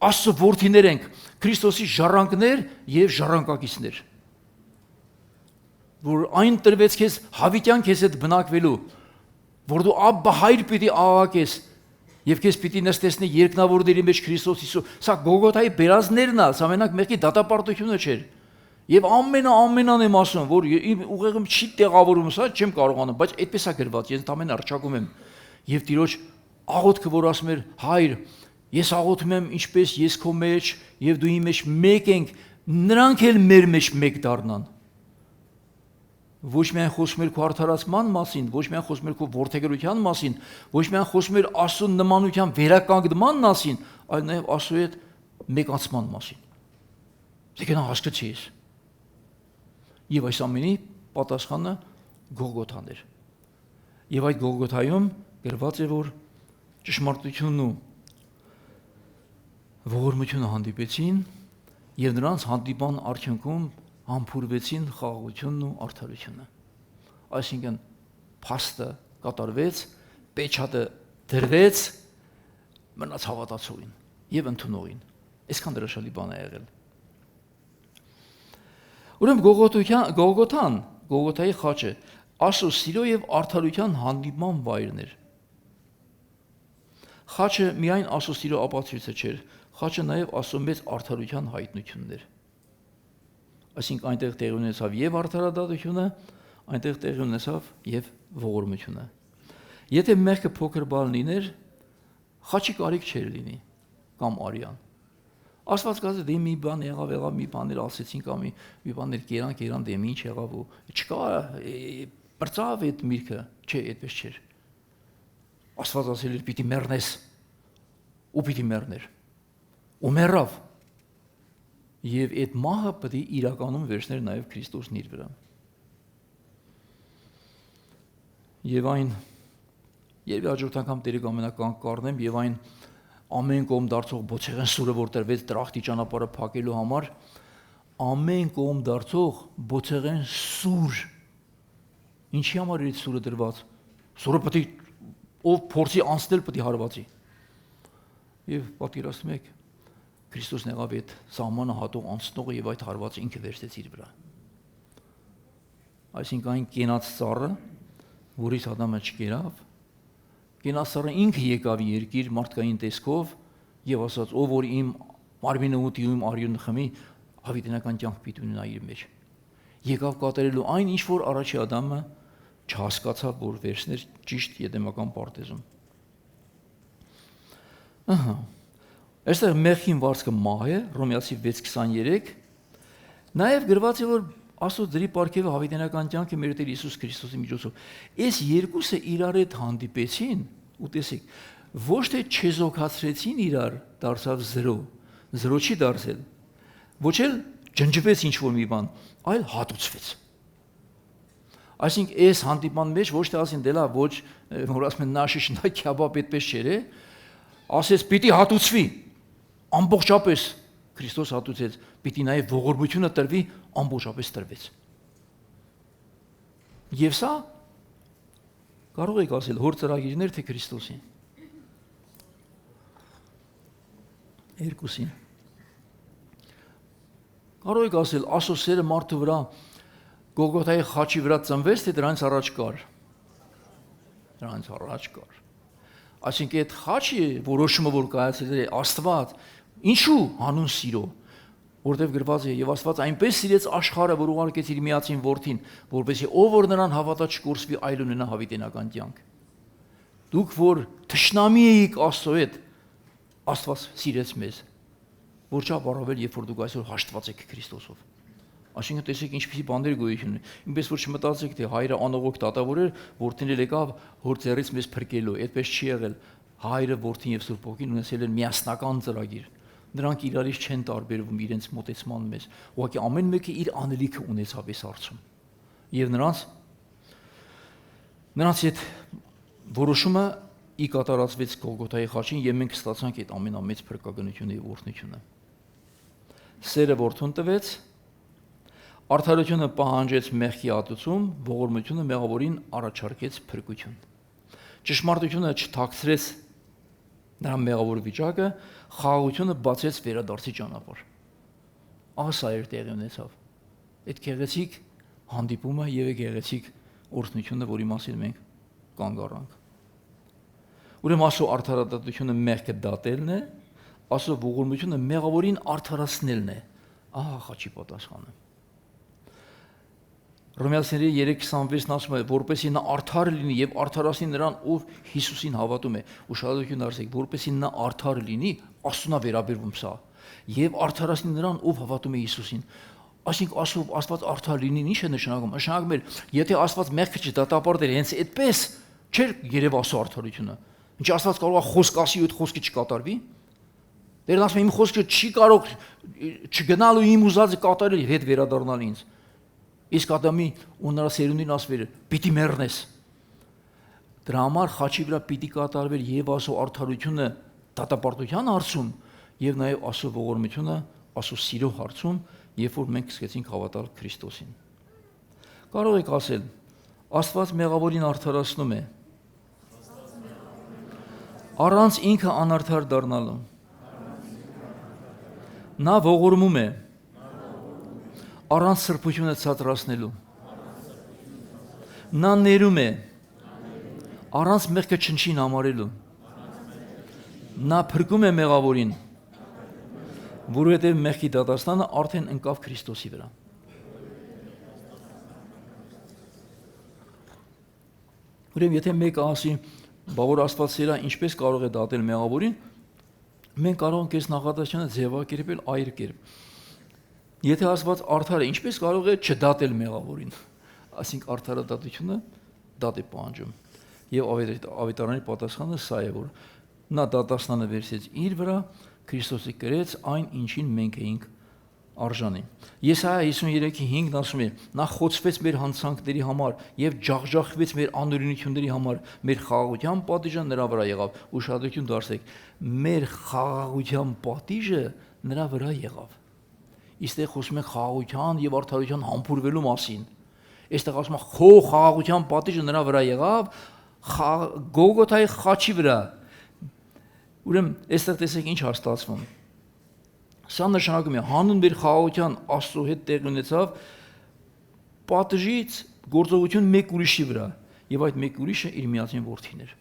Աստծո որդիներ ենք, Քրիստոսի ժառանգներ եւ ժառանգակիցներ, որ այն տրվեց քեզ հավիտյան քեզ հետ բնակվելու, որ դու Աբբա հայր պիտի աղաղակես եւ քեզ պիտի նստեցնի երկնավորների մեջ Քրիստոս Հիսուս։ Սա Գողգոթայի բերազներն է, սա մենակ մեղքի դատապարտությունը չէր։ Եվ ամենան եմ ասում, որ իմ ուղեղում չի տեղավորում սա, չեմ կարողանում, բայց այդպես է գրված, ես ընդամենը արճակում եմ։ Եվ Տիրոջ աղոթքը, որ ասում էր, հայր, ես աղոթում եմ, ինչպես ես քո մեջ եւ դու իմ մեջ մեկ ենք, նրանք էլ մեր մեջ մեկ դառնան։ Ոչ միայն խոսում էր քո արդարացման մասին, ոչ միայն խոսում էր քո որդեգրության մասին, ոչ միայն խոսում էր Աստծո նմանության վերականգնման մասին, այլ նաև Աստծո հետ մեկացման մասին։ Դե գնա հասկացի ես։ Եվ այս ամենի պատասխանը Գողգոթան էր։ Եվ այդ Գողգոթայում գրված է, որ ճշմարտությունն ու ողորմությունը հանդիպեցին եւ նրանց հանդիպան արդյունքում համբուրվեցին խաղաղությունն ու արդարությունը։ Այսինքն փաստը կատարվեց, պեչատը դրվեց, մնաց հավատացողին եւ ընդունողին։ Այսքան դրաշալի բան է եղել։ Ուրեմն Գողգոթայի խաչը Աստծո սիրո եւ արդարության հանդիպման վայրն էր։ Խաչը միայն Աստծո սիրո ապացույցը չէր, խաչը նաեւ Աստծո մեծ արդարության հայտնությունն էր։ Այսինքն այնտեղ տեղի ունեցավ եւ արդարադատությունը, այնտեղ տեղի ունեցավ եւ ողորմությունը։ Եթե մեղքը փոքր բան լիներ, խաչի կարիք չէր լինի կամ արյան։ Աստված կասի դե մի բան եղավ, մի բաներ ասեցին կամ մի բաներ կերան, դե ինչ եղավ ու չկա բրծավ այդ միրգը, չէ, այդպես չէր։ Աստված ասել էր պիտի մեռնես, ու պիտի մեռներ։ Ու մեռավ։ Եվ այդ մահը պետք է իրականում վերցներ նաև Քրիստոսն իր վրա։ Եվ այն երբ հաջորդ անգամ Տերը կամենական կառնեմ եւ այն ամեն կողմ դարձող բոցեղեն սուրը, որ տրվեց դրախտի ճանապարհը փակելու համար, ամեն կողմ դարձող բոցեղեն սուր։ Ինչի համար է սուրը դրված։ Սուրը պետք է ով փորձի անցնել պետք է հարվածի։ Եվ պատկերացնում եք Քրիստոսն եղավ այդ սահմանը հատող անցնողը եւ այդ հարվածը ինքը վերցրեց իր վրա։ Այսինքն այն կենաց ծառը, որից Ադամը չկերավ, կենաց ծառը ինքը եկավ երկիր մարդկային տեսքով եւ ասաց, ով որ իմ մարմինը ուտի ու իմ արյունը խմի, հավիտենական կյանք պիտի ունենա իր մեջ։ Եկավ կատարելու այն, ինչ որ առաջի Ադամը չհասկացավ, որ վերցներ ճիշտ եդեմական պարտեզում։ Ահա Այստեղ մեղքին վարձքը մահ է, Հռոմեացի 6:23, նաև գրված է, որ Աստծո դրի պարգևը հավիտենական կյանք է մեր Տեր Հիսուս Քրիստոսի միջոցով։ Այս երկուսը իրար հետ հանդիպեցին, ու տեսեք, ոչ թե չեզոքացրեցին իրար, դարձավ 0, 0 չի դարձել, ոչ էլ ջնջվեց ինչ-որ մի բան, այլ հատուցվեց։ Այսինքն այս հանդիպման մեջ ոչ թե ասին դելա, ոչ որ ասում են նաշիշ նա քյաբաբ այդպես չէր, ասես պիտի հատուցվի։ Ամբողջապես Քրիստոս հատուցեց, պիտի նաև ողորմությունը տրվի, ամբողջապես տրվեց։ Եվ սա կարող եք ասել հոր ծրագիրներ թե Քրիստոսին։ Երկուսին։ Կարող եք ասել Աստծո սերը մարդու վրա Գողգոթայի խաչի վրա ծնվեց, թե դրանից առաջ կար։ Դրանից առաջ կար։ Այսինքն այդ խաչի որոշումը, որ կայացել է Աստված, ինչու հանուն սիրո, որտեղ գրված է եւ Աստված այնպես սիրեց աշխարհը, որ ուղարկեց իր միածին որդին, որպեսզի ով որ նրան հավատա չկորսվի, այլ ունենա հավիտենական կյանք։ Դուք որ թշնամի էիք Աստծո հետ, Աստված սիրեց մեզ, որ չափ առավել, երբ որ դուք այսօր հաշտված եք Քրիստոսով։ Այսինքն տեսեք ինչպիսի բաներ գոյություն ունի։ Ինպես որ չմտածեք, թե հայրը անողոք դատավոր էր, որդին էլ եկավ հոր ձեռից մեզ փրկելու, այդպես չի եղել։ Հայրը, որդին եւ Սուրբ Հոգին ունեցել են միասնական ծրագիր։ Նրանք իրարից չեն տարբերվում իրենց մոտեցման մեջ։ Ուղղակի ամեն մեկը իր անելիքը ունեցավ այս հարցում։ Եվ նրանց այդ որոշումը ի կատարածվեց Գողգոթայի խաչին եւ մենք ստացանք այդ ամենամեծ փրկագնությունը եւ օրհնությունը։ Սերը որդուն տվեց, արդարությունը պահանջեց մեղքի հատուցում, ողորմությունը մեղավորին առաջարկեց փրկություն։ Ճշմարտությունը չթաքցրեց նրա մեղավոր վիճակը, խաղաղությունը բացեց վերադարձի ճանապարհ։ Ահա էր տեղի ունեցավ։ Այդ գեղեցիկ հանդիպումը եւ գեղեցիկ օրհնությունը, որի մասին մենք կանգ առանք։ Ուրեմն Աստծո արդարադատությունը մեղքը դատելն է, Աստծո ողորմությունը մեղավորին արդարացնելն է։ Ահա խաչի պատասխանը։ Հռոմեացիների 3:26-ն ասում է, որպեսզի նա արդար լինի եւ արդարացնի նրան, ով Հիսուսին հավատում է։ Ուշադրություն դարձեք, որպեսզի նա արդար լինի, Աստծուն է վերաբերվում սա, եւ արդարացնի նրան, ով հավատում է Հիսուսին։ Այսինքն Աստված արդար լինի, ինչ է նշանակում։ Նշանակում է, եթե Աստված մեղքը չդատապարտեր, հենց այդպես չէր երև Աստծո արդարությունը։ Ինչ Աստված կարող է խոսք ասի ու այդ խոսքը չկատարվի։ Դերն ասում է, իմ խոսքը չի կարող չգնալ ու իմ ուզածը կատարել եւ հետ վերադառնալ ինձ։ Իսկ Ադամի ու նրա սերունդին ասվեր պիտի մեռնես։ Դրա համար խաչի վրա պիտի կատարվեր եւ Աստծո արդարությունը դատապարտության հարցում եւ նաեւ Աստծո ողորմությունը Աստծո սիրո հարցում, երբ որ մենք սկսեցինք հավատալ Քրիստոսին։ Կարող եք ասել, Աստված մեղավորին արդարացնում է։ Առանց ինքը անարդար դառնալու։ Նա ողորմում է։ Առանց սրբությունը ցածրացնելու։ Նա ներում է։ Առանց մեղքը չնչին համարելու։ Նա փրկում է մեղավորին, որովհետև մեղքի դատաստանը արդեն ընկավ Քրիստոսի վրա։ Ուրեմն եթե մեկը ասի, որ Աստված սերա ինչպես կարող է դատել մեղավորին, մենք կարող ենք այս նախադասությունը ձևակերպել այլ կերպ։ Եթե Աստված արդար է, ինչպես կարող է չդատել մեղավորին։ Այսինքն արդարադատությունը դատ է պահանջում։ Եվ ավետարանի պատասխանը սա է, որ նա դատաստանը վերցրեց իր վրա, Քրիստոսը կրեց այն, ինչին մենք էինք արժանի։ Եսայա 53:5-ն ասում է. նա խոցվեց մեր հանցանքների համար եւ ջախջախվեց մեր անօրենությունների համար, մեր խաղաղության պատիժը նրա վրա եղավ։ Ուշադրություն դարձեք, մեր խաղաղության պատիժը նրա վրա եղավ։ Իստեղ խոսում ենք խաղաղության եւ արդարության համբուրվելու մասին։ Այստեղ ասում է քո խաղաղության պատիժը նրա վրա եղավ, Գողգոթայի խաչի վրա։ Ուրեմն այստեղ տեսեք ինչ հաստատվում։ Սա նշանակում է հանուն մեր խաղաղության Աստծո հետ տեղ ունեցավ պատժից գործողություն մեկ ուրիշի վրա, եւ այդ մեկ ուրիշը իր միածին որդին էր։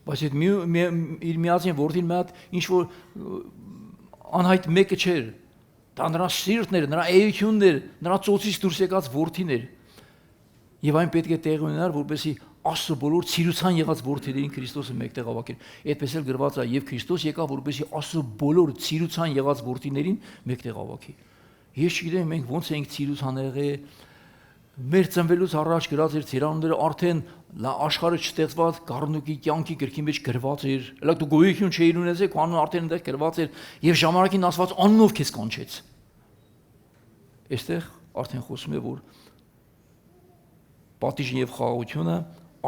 Բայց այդ իր միածին որդին մի հատ ինչ որ անհայտ մեկը չէր, դա նրա սիրտն էր, նրա էությունն էր, նրա ծոցից դուրս եկած որդին էր։ Եվ այն պետք է տեղ ունենար, որպեսզի Աստծո բոլոր ցիրուցան եղած որդիներին Քրիստոսը մեկտեղ ավակեր։ Այդպես էլ գրված է, եւ Քրիստոս եկավ, որպեսզի Աստծո բոլոր ցիրուցան եղած որդիներին մեկտեղ ավակի։ Ես չգիտեմ մենք ոնց ենք ցիրուցան եղել, մեր ծնվելուց առաջ գրած էր ծիրանները արդեն աշխարհը չստեղծված Գառնուկի կյանքի գրքի մեջ գրված էր։ Հələ դու գոյություն չէիր ունեցել, քո անունը արդեն այնտեղ գրված էր եւ ժամանակին ասված անունով քեզ կանչեց։ Այստեղ արդեն խոսում է, որ պատիժը եւ խաղաղությունը,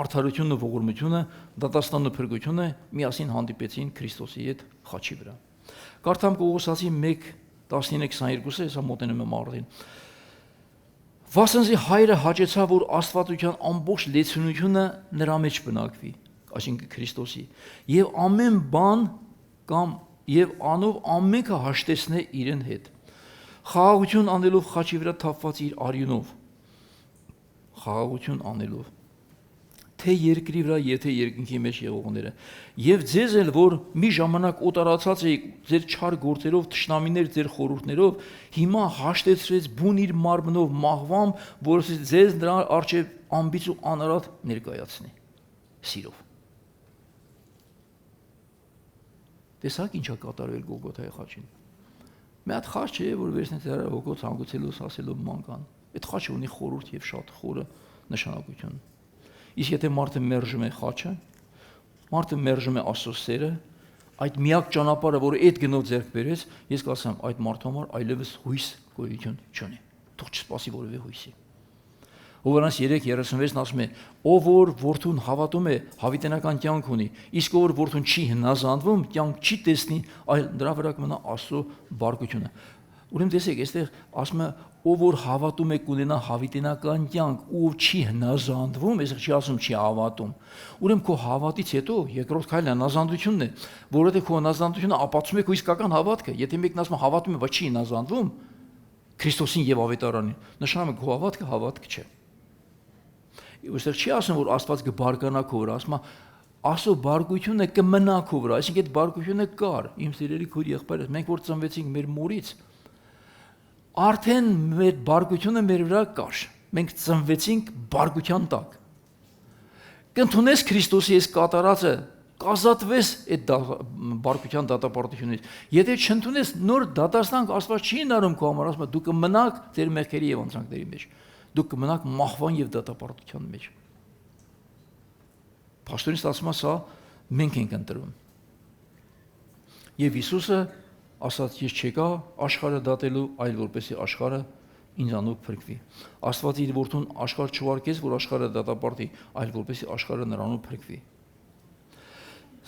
արդարությունն ու ողորմությունը, դատաստանն ու փրկությունը միասին հանդիպեցին Քրիստոսի հետ խաչի վրա։ Կարդամ Կողոսացի 1:19-22-ը, հեսա մոտենում եմ արդեն։ Վասնզի հայրը հաճեցավ, որ աստվածության ամբողջ լեցունությունը նրա մեջ բնակվի, այսինքն Քրիստոսի, եւ ամեն բան կամ եւ անով ամենքը հաշտեցնե իրեն հետ։ Խաղաղություն անելով խաչի վրա թափված իր արյունով, խաղաղություն անելով, թե երկրի վրա, եթե երկնքի մեջ եղողները, եւ ձեզ էլ, որ մի ժամանակ օտարացած եք ձեր չար գործերով, թշնամիներ ձեր խորհուրդներով, հիմա հաշտեցրեց բուն իր մարմնով մահվամբ, որովհետեւ ձեզ նրա առջև ամբից ու անարատ ներկայացնի սիրով։ Տեսակ ինչա կատարվել Գողգոթայի խաչին։ Մի հատ խաչ չէ, որ վերցնեց հոգով ցանկացելով ասելով մանկան։ Այդ խաչը ունի խորհուրդ եւ շատ խորը նշանակություն։ Իսկ եթե մարդը մերժում է խաչը, մարդը մերժում է Աստծո սերը, այդ միակ ճանապարհը, որը այդ գնով ձեռք բերեց, ես կասեմ, այդ մարդու համար այլևս հույս գոյություն չունի։ Թող չսպասի որևէ հույսի։ Հովհաննես 3:36-ն ասում է. ով որ որդուն հավատում է, հավիտենական կյանք ունի, իսկ ով որ որդուն չի հնազանդվում, կյանք չի տեսնի, այլ նրա վրա կմնա Աստծո բարգությունը։ Ուրեմն տեսեք, այստեղ ասում է, ով որ հավատում է կունենա հավիտենական կյանք, ով չի հնազանդվում, այսինքն չի ասում չի հավատում։ Ուրեմն քո հավատից հետո երկրորդ քայլը հնազանդությունն է, որովհետև քո հնազանդությունը ապացուցում է քո իսկական հավատքը։ Եթե մեկն ասում է հավատում է, բայց չի հնազանդվում Քրիստոսին եւ ավետարանին, նշանակում է քո հավատքը հավատք չէ։ Այստեղ չի ասում, որ Աստված կբարկանա քո վրա, ասում է Աստծո բարգությունը կմնա քո վրա, այսինքն այդ բարգությունը կար։ Իմ սիրելի քույր եղբայրս, մենք որ ծնվեցինք մեր մորից, արդեն մեր բարգությունը մեր վրա կար։ Մենք ծնվեցինք բարգության տակ։ Կընդունես Քրիստոսի այս կատարածը, կազատվես այդ բարգության դատապարտությունից։ Եթե չընդունես, նոր դատաստան Աստված չի հնարում քո համար, ասում է դու կմնաք ձեր մեղքերի եւ անձանքների մեջ։ Դուք կմնաք մահվան եւ դատապարտության մեջ։ Պաստորից ասում է սա մենք ենք ընտրում։ Եվ Հիսուսը ասաց ես չեկա աշխարհը դատելու, այլ որպեսզի աշխարհը ինձանով փրկվի։ Աստված իր որդուն աշխարհ չուղարկեց, որ աշխարհը դատապարտի, այլ որպեսզի աշխարհը նրանով փրկվի։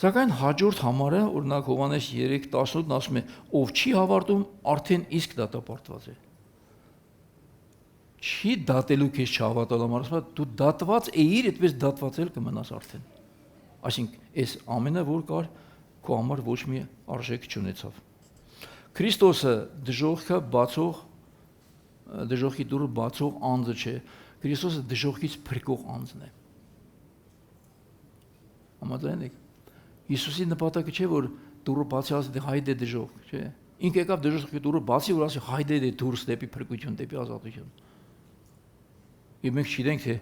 Սակայն հաջորդ համարը, օրինակ Հովհաննես 3:18-ն ասում է, ով չի հավատում, արդեն իսկ դատապարտված է։ Չի դատելու քեզ չհավատալ համար, ասում է, դու դատված էիր, այդպես դատվածել կմնաս արդեն։ Այսինքն, այս ամենը, որ կար, քո համար ոչ մի արժեք չունեցավ։ Քրիստոսը դժոխքը բացող, դժոխքի դուռը բացող անձը չէ, Քրիստոսը դժոխքից փրկող անձն է։ Համաձայն եք։ Հիսուսի նպատակը չէ, որ դուռը բացի ասի հայդե դժոխք, չէ։ Ինքը եկավ դժոխքի դուռը բացի, որ ասի հայդե դուրս դեպի փրկություն, դեպի ազատություն։ Եվ մենք չգիտենք, թե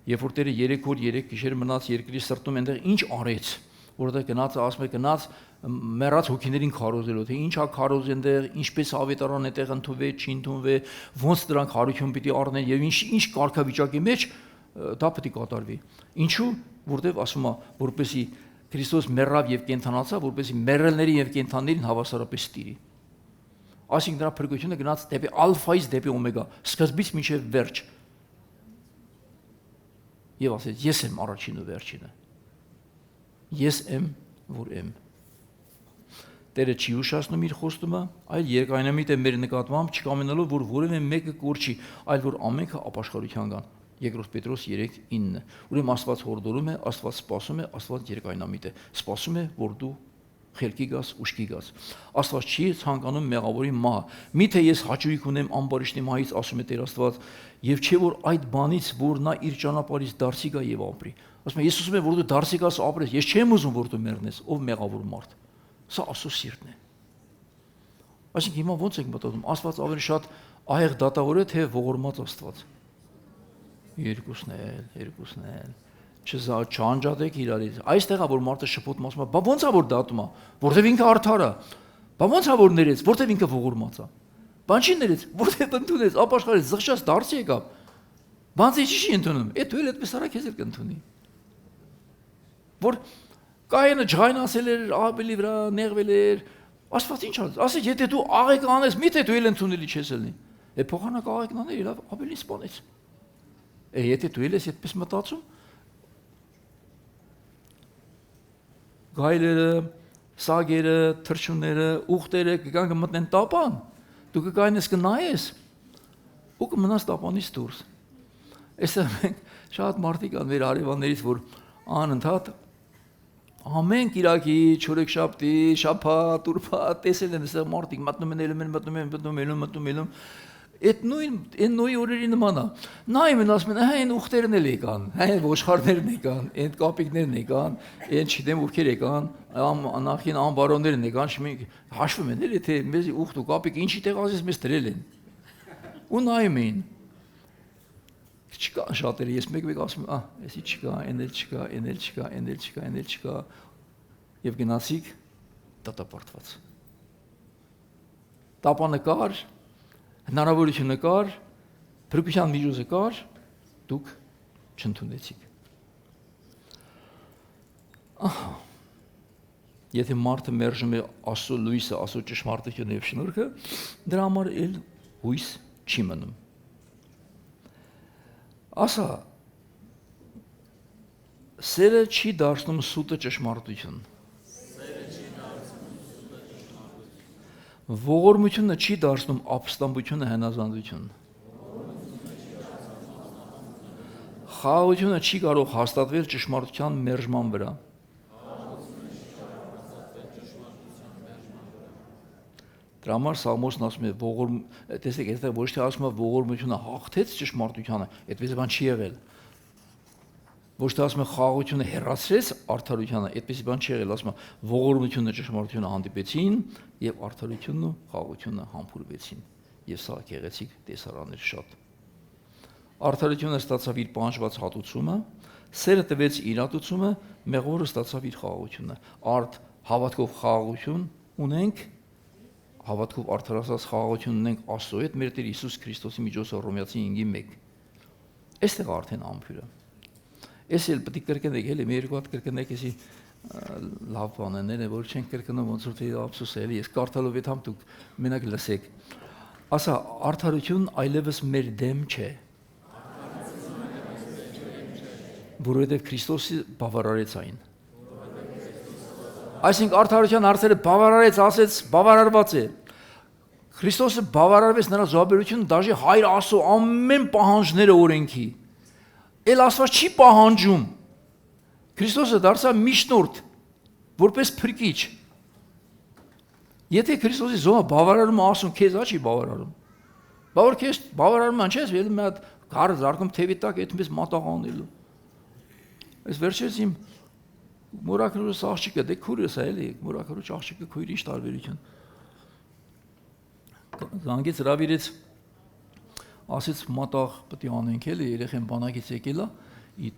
երբ որ Տերը 3 օր 3 գիշեր մնաց երկրի սրտում, այնտեղ ինչ արեց, որտեղ գնաց, ասում է գնաց մեռած հոգիներին քարոզելու, թե ինչա քարոզ այնտեղ, ինչպես ավետարան այնտեղ ընդունվե, չի ընդունվե, ոնց դրանք հարություն պիտի առնեն եւ ինչ կարգավիճակի մեջ դա պետք է կատարվի։ Ինչու? Որտեղ ասում է, որպեսի Քրիստոս մեռավ եւ կենթանացավ, որպեսի մեռելներին եւ կենթաններին հավասարապես ստիրի։ Այսինքն նրա փրկությունը գնաց դեպի ալֆայից դեպի օմեգա, սկզբից մինչև վերջ։ Եվ ասեց, ես եմ առաջինը վերջինը։ Ես եմ, որ եմ։ Տերը չի ուշացնում իր խոստումը, այլ երկայնամիտ է մեր նկատմամբ, չկամենալով, որ որևէ մեկը կորչի, այլ որ ամենքը ապաշխարության գան։ 2 Պետրոս 3:9։ Ուրեմն Աստված հորդորում է, Աստված սպասում է, Աստված երկայնամիտ է։ Սպասում է, որ դու խելքի գաս, ուշքի գաս։ Աստված չի ցանկանում մեղավորի մահը։ Միթե ես հաճույք ունեմ ամբարիշտի մահից, ասում է Տեր Աստված, եւ չէ որ այդ բանից, որ նա իր ճանապարհից դարձի գա եւ ապրի։ Ասում է, ես ուզում եմ, որ դու դարձի գաս ապրես, ես չեմ ուզում, որ դու մեռնես, ով մեղավոր մարդ։ Սա Աստծո սիրտն է։ Այսինքն հիմա ո՞նց եք մտածում, Աստված ավելի շատ ահեղ դատավոր է, թե ողորմած Աստված։ Երկուսն էլ։ Չանջատեք իրարից։ Այստեղ է որ մարդը շփոթում ասում է, բա ո՞նց է որ դատում է, որտեվ ինքը արդար է։ Բա ո՞նց է որ ներեց, որտեվ ինքը ողորմած է։ Բան չի ներեց, որտեվ ընդունեց, ապաշխարեց, զղջաց դարձի եկավ։ Բանց չի ընդունում, այդ ու էլ այդպես արա քեզ էլ կընդունի։ Որ Կայենը ջղայնացել էր Աբելի վրա, նեղվել էր, Աստված ինչ ասեց, ասեց, եթե դու աղեկ անես, միթե դու էլ ընդունելի չես ելնի։ Փոխանակ աղեկն աներ, իրավ Աբելին սպանեց։ Եթե դու ես այդպես մտածում, գայլերը, սագերը, թռչունները, ուղտերը կգան կմտնեն տապան, դու կգայնես կնայես ու կմնաս տապանից դուրս։ Այստեղ մենք շատ մարդիկ կան մեր արևաններից, որ անընդհատ ամեն կիրակի, չորեքշաբթի, շաբաթ, ուրբաթ տեսել են այստեղ մարդիկ մտնում են Այդ նույն օրերի նման է։ Նայում են ասում են, այն ուխտերն էլ եկան, այն ոչխարներն եկան, այն կապիկներն եկան, այն չգիտեմ ովքեր եկան, նախին անբարոններն եկան, հաշվում են, թե մեզ ուխտ ու կապիկ ինչի տեղ ասես մեզ դրել են։ Ու նայում էին։ Չկա շատերը, ես մեկ-մեկ ասում եմ, էսի չկա, այն էլ չկա, այն էլ չկա, այն էլ չկա, այն էլ չկա։ Եվ գնացիք դատապարտված։ Տապանը կար, հնարավորությունը կար, փրկության միջոցը կար, դուք չընդունեցիք։ Ահա։ Եթե մարդը մերժում է Աստծո լույսը, Աստծո ճշմարտությունը եւ շնորհքը, դրա համար էլ հույս չի մնում։ Ասա, սերը չի դարձնում սուտը ճշմարտություն։ Ողորմությունը չի դարձնում ապստամբությունը հնազանդություն։ Խաղաղությունը չի կարող հաստատվել ճշմարտության մերժման վրա։ Դրա համար Սաղմոսն ասում է, տեսեք, այստեղ ոչ թե ասում է ողորմությունը հաղթեց ճշմարտությանը, այդպես բան չի եղել։ Ոչ թե ասում է խաղաղությունը հեռացրեց արդարությանը, այդպես բան չի եղել, ասում է ողորմությունը ճշմարտությունը հանդիպեցին եւ արդարությունն ու խաղաղությունը համբուրվեցին։ Եվ սա գեղեցիկ տեսարան էր շատ։ Արդարությունը ստացավ իր պահանջված հատուցումը, սերը տվեց իրատուցումը, մեղավորը ստացավ իր խաղաղությունը։ Արդ հավատքով խաղաղություն ունենք, հավատքով արդարացած խաղաղություն ունենք Աստծո հետ մեր Տեր Հիսուս Քրիստոսի միջոցով Հռոմեացի 5:1։ Այստեղ արդեն ամփյուրը։ Ես էլ պետք է կրկնեք, էլի մի երկու հատ կրկնեք, էսի լավ բաներ են, որ չենք կրկնում, ոնց որ թե ափսոս է, էլի ես կարդալով այդ համ դուք մենակ լսեք։ Ասա, արդարություն այլևս մեր դեմ չէ։ Որովհետև Քրիստոսը բավարարեց այն։ Այսինքն արդարության հարցերը բավարարեց, ասեց, բավարարված է։ Քրիստոսը բավարարվեց նրա զոհաբերությունը դաժե Հայր Աստծո ամեն պահանջները օրենքի։ Էլ Աստված չի պահանջում։ Քրիստոսը դարձավ միջնորդ, որպես փրկիչ։ Եթե Քրիստոսի զոհը բավարարում ասում, քեզ չի բավարարում։ Բավար քեզ բավարարում են, չես ելում մի հատ գարը զարկում թևի տակ այդպես մատաղ անելու։ Այս վերջերս իմ մորաքրուս աղջիկը, դե քուրս է էլի, մորաքրուս աղջիկը քույրի ինչ տարբերություն։ Զանգեց հրավիրեց, ասեց մատաղ պետք է անենք էլի, երեխեն բանակից եկել է,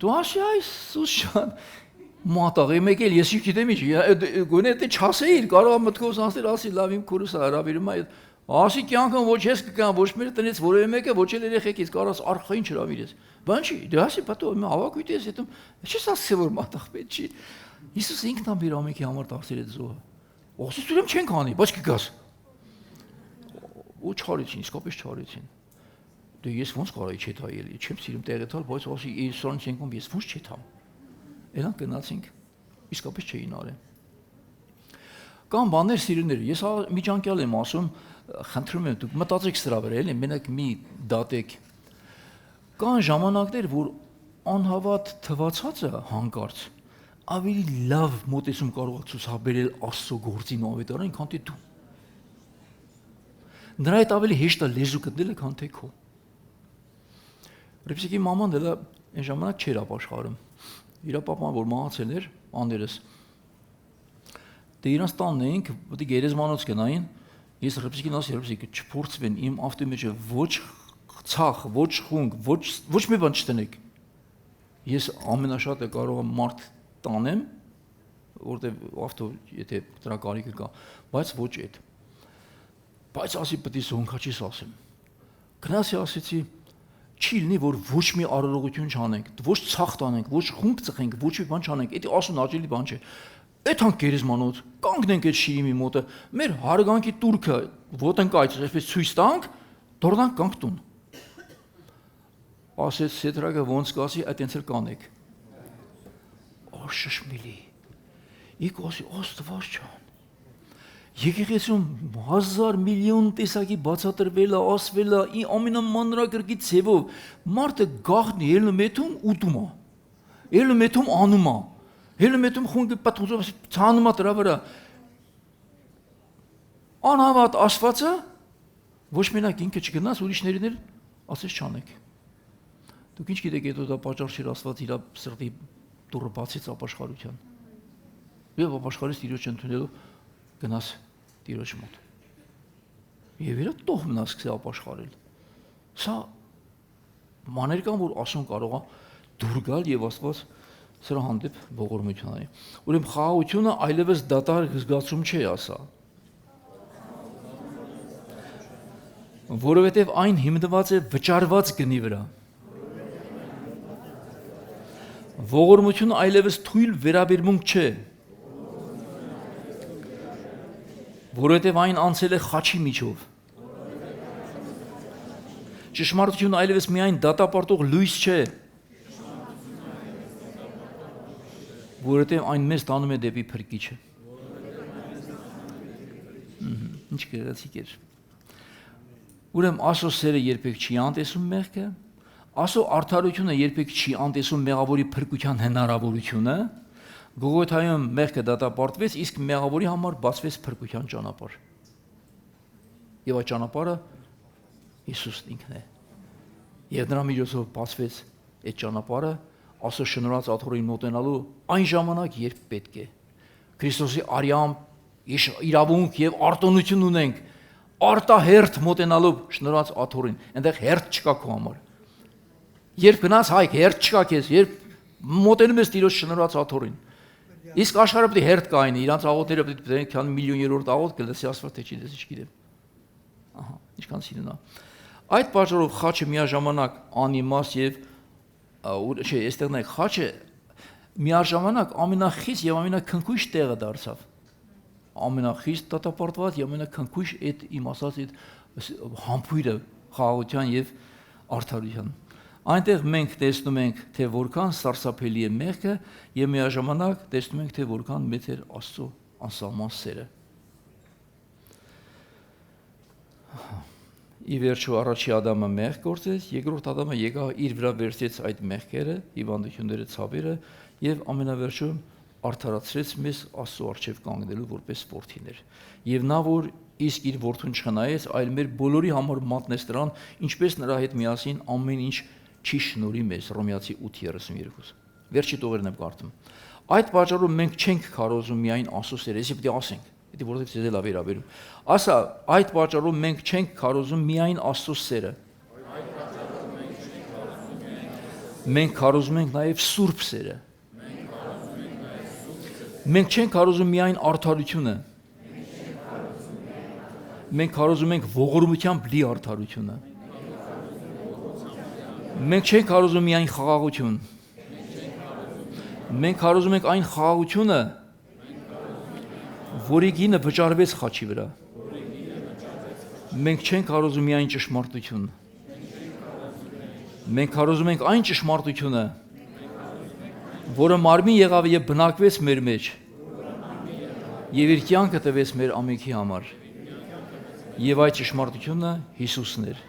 դու ասի այս Սուշան մատաղ եմ եկել, ես չգիտեմ ինչ, գոնե դե չասեիր, կարող է մտքովս անցնել, ասի լավ իմ քուրս հրավիրում է, ասի կյանքն ոչ ես կգան, ոչ մեր տնից որևէ մեկը, ոչ էլ երեխեքից կարաս արխային չհրավիրես։ Բան չի, դե ասի պատո հավաքույթ ես հետո, չես ասի որ մատաղ պետք չի։ Հիսուսը ինքն ամբիր ամենքի համար տախսեր այդ զոհը։ Ասես ուրեմն չենք անի, բայց կգաս։ Ու չարեցին, իսկապես չարեցին։ Դե ես ոնց կարայի չեթայել, չեմ սիրում տեղը տալ, բայց ասի Իսրայելից ենքում ես ոնց չեթամ։ Էլան գնացինք, իսկապես չէին արել։ Կամ բաներ սիրուներ, ես միջանկյալ եմ ասում, խնդրում եմ դուք մտածեք սրա վրա, էլի, մենակ մի դատեք։ Կան ժամանակներ, որ անհավատ թվացածը հանկարծ ավելի լավ մոտեցում կարող է ցուցաբերել Աստծո գործին ու ավետարան, քան թե դու։ Նրա հետ ավելի հեշտ է լեզու գտնելը, քան թե քո։ Ռեփսիկի մաման դեռ այն ժամանակ չէր ապաշխարում։ Իր պապան, որ մահացել էր, աներս։ Դե իրանց տանն էինք, պետք է գերեզմանոց գնային։ Ես ռեփսիկին ասի, ռեփսիկը չփորձվեն իմ ավտոյի մեջ ոչ ցախ, ոչ խունկ, ոչ մի բան չտնեք։ Ես ամենաշատը կարող եմ մարդ տանեմ, որտեղ ավտո, եթե դրա կարիքը կա, բայց ոչ այդ։ Բայց ասի պետք է զոնքաչիս ասեմ։ Գնացի ասեցի, չի լինի որ ոչ մի արարողություն չանենք, ոչ ցախ տանենք, ոչ խունկ ծխենք, ոչ մի բան չանենք, դա ասուն աջելի բան չէ։ Այդքան գերեզմանոց կանգնենք այդ շիիմի մոտը, մեր հարգանքի турքը ոտնկայց, այսպես ցույց տանք, դառնանք կանք տուն։ Ասեց Սեդրակը ոնց կասի, այդ այնց էլ կանեք։ Շշմիլի։ Եկ ասի, Աստված ջան։ Եկեղեցում 1000 միլիոն տեսակի բացատրվել է, ասվել է, ամենամանրակրկիտ ձևով, մարդը գաղտնի ելնում եթում ուտում է, ելնում եթում անում է, ելնում եթում խունգը պատուզով ցանում է դրա վրա։ Անհավատ Աստվածը ոչ մենակ ինքը չգնաց, ուրիշներին էլ ասես չանեք։ Դուք ինչ գիտեք, եթե դա պատճառ չէր Աստված իր սրտի դուրը բացեց ապաշխարության։ Եվ ապաշխարից Տիրոջ ընդունելով գնաց Տիրոջ մոտ։ Եվ իրա տոհմն է սկսել ապաշխարել։ Սա մաներ կան, որ ասուն կարող է դուր գալ եւ Աստված սրա հանդեպ ողորմություն անի։ Ուրեմն խաղաղությունը այլևս դատարկ զգացում չէ, ասա։ Որովհետեւ այն հիմնված է վճարված գնի վրա։ Ողորմությունը այլևս թույլ վերաբերմունք չէ, որովհետև այն անցել է խաչի միջով։ Ճշմարտությունը այլևս միայն դատապարտող լույս չէ, որովհետև այն մեզ տանում է դեպի փրկիչը։ Ինչ գեղեցիկ էր։ Ուրեմն Աստծո սերը երբեք չի անտեսում մեղքը, Աստծո արդարությունը երբեք չի անտեսում մեղավորի փրկության հնարավորությունը, Գողոթայում մեղքը դատապարտվեց, իսկ մեղավորի համար բացվեց փրկության ճանապարհ։ Եվ այդ ճանապարհը Հիսուսն ինքն է։ Եվ նրա միջոցով բացվեց այդ ճանապարհը Աստծո շնորհած աթոռին մոտենալու այն ժամանակ, երբ պետք է։ Քրիստոսի արյամբ իրավունք եւ արտոնություն ունենք արտահերթ մոտենալով շնորհած աթոռին։ Այնտեղ հերթ չկա քո համար։ Երբ գնաս հայք, հերթ չկա քեզ, երբ մոտենում ես Տիրոջ շնորհած աթոռին։ Իսկ աշխարհը պետք է հերթ կայնի, իրանց աղոթները պետք է քան միլիոներորդ աղոթ կլսի Աստված թե չի լսի, չգիտեմ։ Ահա, ինչքան սիրուն է։ Այդ պատճառով խաչը միաժամանակ անիմաստ եւ չէ, այստեղ նայեք, խաչը միաժամանակ ամենախիստ եւ ամենաքնքույժ տեղը դարձավ։ Ամենախիստ դատապարտված եւ ամենաքնքույժ այդ իմ ասած այդ համբույրը խաղաղության եւ արդարության։ Այնտեղ մենք տեսնում ենք, թե որքան սարսափելի է մեղքը եւ միաժամանակ տեսնում ենք, թե որքան մեծ է Աստծո անսահման սերը։ Ի վերջո առաջի Ադամը մեղք գործեց, երկրորդ Ադամը եկա իր վրա վերցրեց այդ մեղքերը, հիվանդությունները, ցավերը եւ ամենավերջում արդարացրեց մեզ Աստծո առջև կանգնելու որպես որդիներ։ Եվ նա որ իսկ իր որդուն չխնայեց, այլ մեր բոլորի համար մատնեց նրան, ինչպես նրա հետ միասին ամեն ինչ չի շնորհի մեզ, Հռոմեացի 8:32։ Վերջի տողերն եմ կարդում։ Այդ պատճառով մենք չենք քարոզում միայն Աստծո սերը, այսինքն պետք է ասենք, դա որովհետեւ ձեզ լավ վերաբերում։ Ասա, այդ պատճառով մենք չենք քարոզում միայն Աստծո սերը։ Մենք քարոզում ենք նաև սուրբ սերը։ Մենք չենք քարոզում միայն արդարությունը։ Մենք քարոզում ենք ողորմությամբ լի արդարությունը։ Մենք չենք քարոզում միայն խաղաղություն։ Մենք քարոզում ենք այն խաղաղությունը, որի գինը վճարվեց խաչի վրա։ Մենք չենք քարոզում միայն ճշմարտություն։ Մենք քարոզում ենք այն ճշմարտությունը, որը մարմին եղավ եւ բնակվեց մեր մեջ եւ իր կյանքը տվեց մեր ամենքի համար։ Եվ այդ ճշմարտությունը Հիսուսն էր։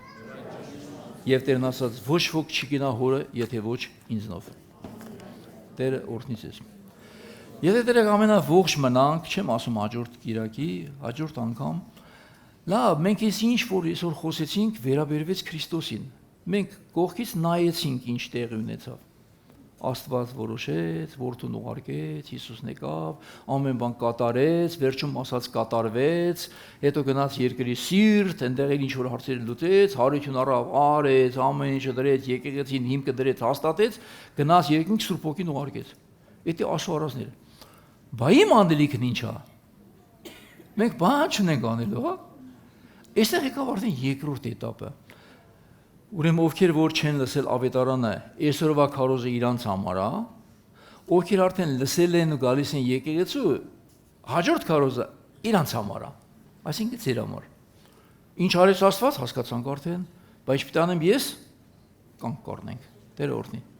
Եվ Տերն ասաց. ոչ ոք չի գնա հորը, եթե ոչ ինձնով։ Տերը օրհնի ձեզ։ Եթե դրեք ամենաողջ մնանք, չեմ ասում հաջորդ կիրակի, հաջորդ անգամ, լավ, մենք ես ինչ որ այսօր խոսեցինք, վերաբերվեց Քրիստոսին։ Մենք կողքից նայեցինք ինչ տեղի ունեցավ։ Աստված որոշեց, որդուն ուղարկեց, Հիսուսն եկավ, ամեն բան կատարեց, վերջում ասած կատարվեց, հետո գնաց երկրի սիրտ, այնտեղ ինչ որ հարցեր լուծեց, հարություն առավ, արեց, ամեն ինչը դրեց, եկեղեցին հիմքը դրեց, հաստատեց, գնաց երկինք Սուրբ Հոգին ուղարկեց։ Դա Աստծո արածները։ Բա իմ անդելիքն ինչ է։ Մենք բան չունենք անելու, հա։ Այստեղ եկավ արդեն երկրորդ этаպը։ Ուրեմն ովքեր որ չեն լսել ավետարանը, այսօրվա քարոզը իրանց համար է, ովքեր արդեն լսել են ու գալիս են եկեղեցու, հաջորդ քարոզը իրանց համար է, այսինքն ձեր համար։ Ինչ արեց Աստված հասկացանք արդեն, բայց պետք է անեմ ես, կանգ կառնենք, Տերը օրհնի։